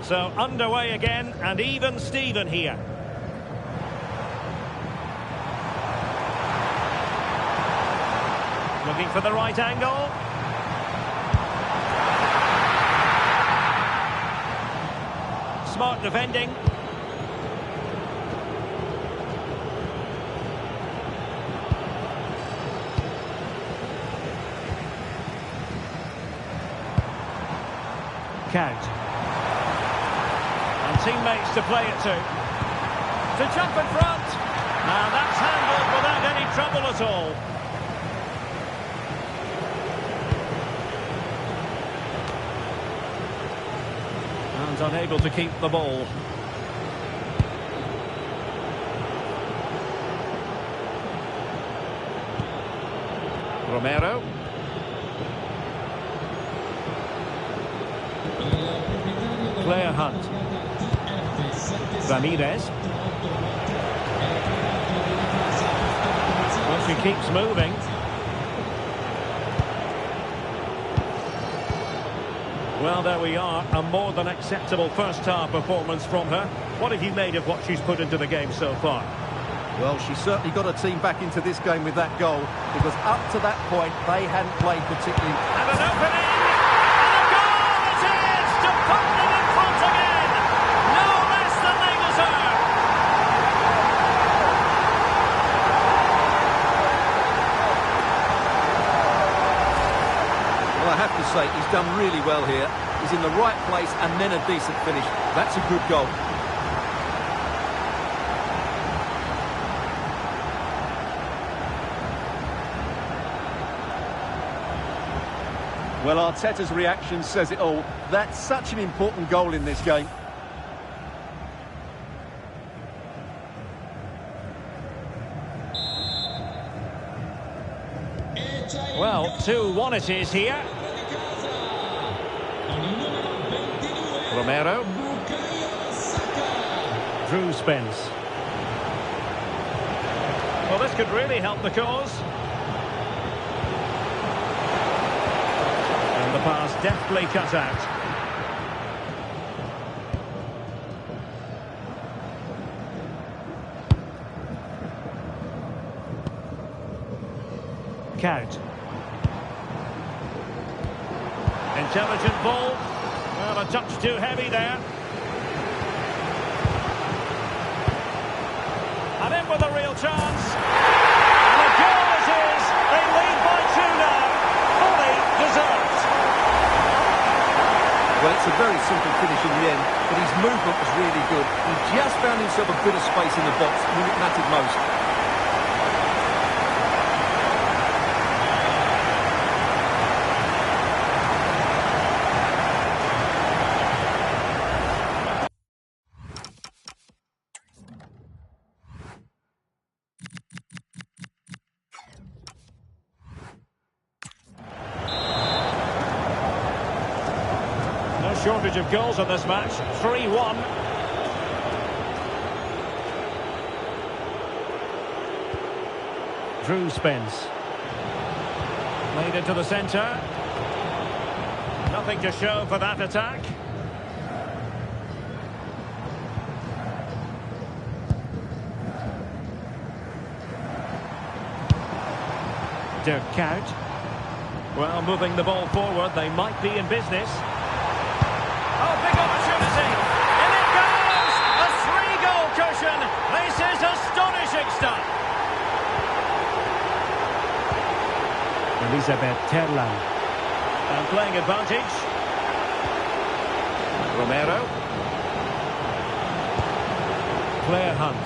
So underway again, and even Steven here. Looking for the right angle. Smart defending. Kuyt. And teammates to play it to jump in front. Now that's handled without any trouble at all. And unable to keep the ball. Romero. Claire Hunt. Ramirez. Well, she keeps moving. Well, there we are. A more than acceptable first-half performance from her. What have you made of what she's put into the game so far? Well, she certainly got her team back into this game with that goal, because up to that point, they hadn't played particularly... And an opening! And a goal it is to put them in front again! No less than they deserve! Well, I have to say, he's done really well here. He's in the right place and then a decent finish. That's a good goal. Well, Arteta's reaction says it all. That's such an important goal in this game. Well, 2-1 it is here. Romero. Drew Spence. Well, this could really help the cause. And the pass deftly cut out. Count. Intelligent ball. Well, a touch too heavy there. And in with a real chance. And a goal it is. They lead by 2 now. Fully deserved. Well, it's a very simple finish in the end, but his movement was really good. He just found himself a bit of space in the box when it mattered most. No shortage of goals in this match. 3-1. Drew Spence. Played into the centre. Nothing to show for that attack. Dirk Kuyt. Well, moving the ball forward, they might be in business. Oh, big opportunity. In it goes! A 3-goal cushion. This is astonishing stuff. Elisabeth Terland. And playing advantage. Romero. Claire Hunt.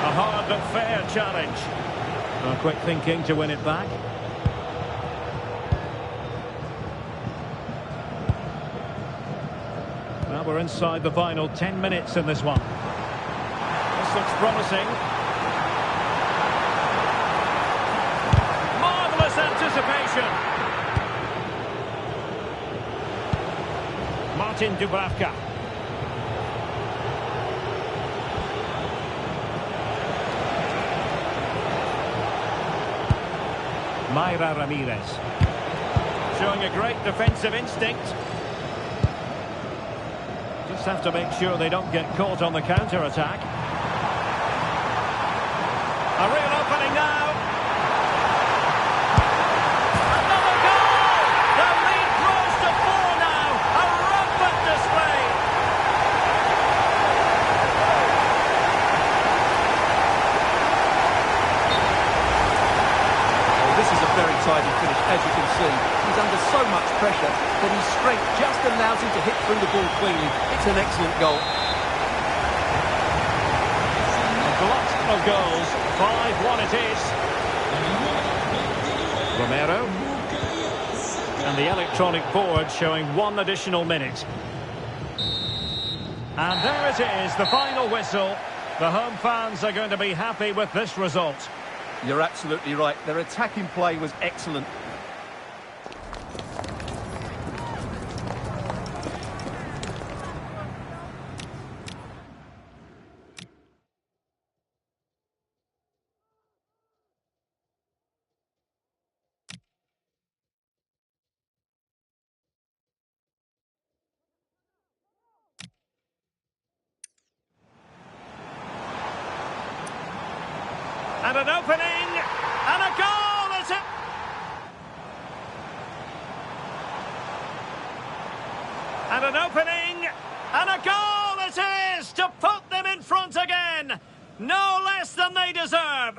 A hard but fair challenge. Quick thinking to win it back. Well, we're inside the final 10 minutes in this one. This looks promising. Marvellous anticipation. Martin Dubravka. Mayra Ramirez. Showing a great defensive instinct. Just have to make sure they don't get caught on the counter-attack. A real opening now. Another goal! The lead grows to 4 now. A rampant display. Oh, this is a very tidy finish, as you can see. He's under so much pressure that his strength just allows him to hit through the ball cleanly. It's an excellent goal. A glut of goals. 5-1 it is. Romero. And the electronic board showing 1 additional minute. And there it is, the final whistle. The home fans are going to be happy with this result. You're absolutely right. Their attacking play was excellent. And an opening, and a goal! It's it! And an opening, and a goal it is to put them in front again! No less than they deserve!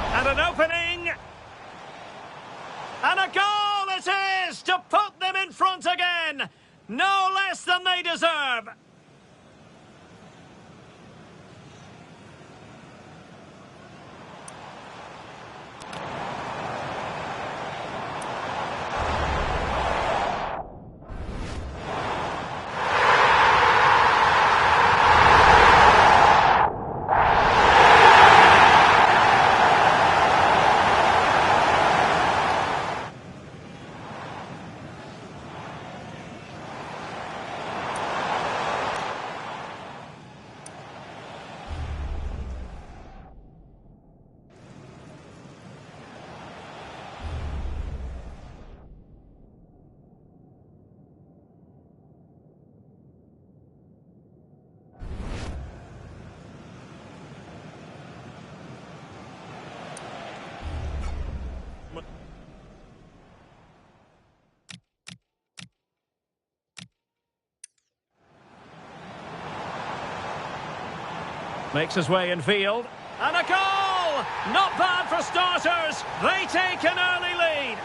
And an opening, and a goal it is to put them in front again! No less than they deserve! Makes his way in field. And a goal! Not bad for starters. They take an early lead.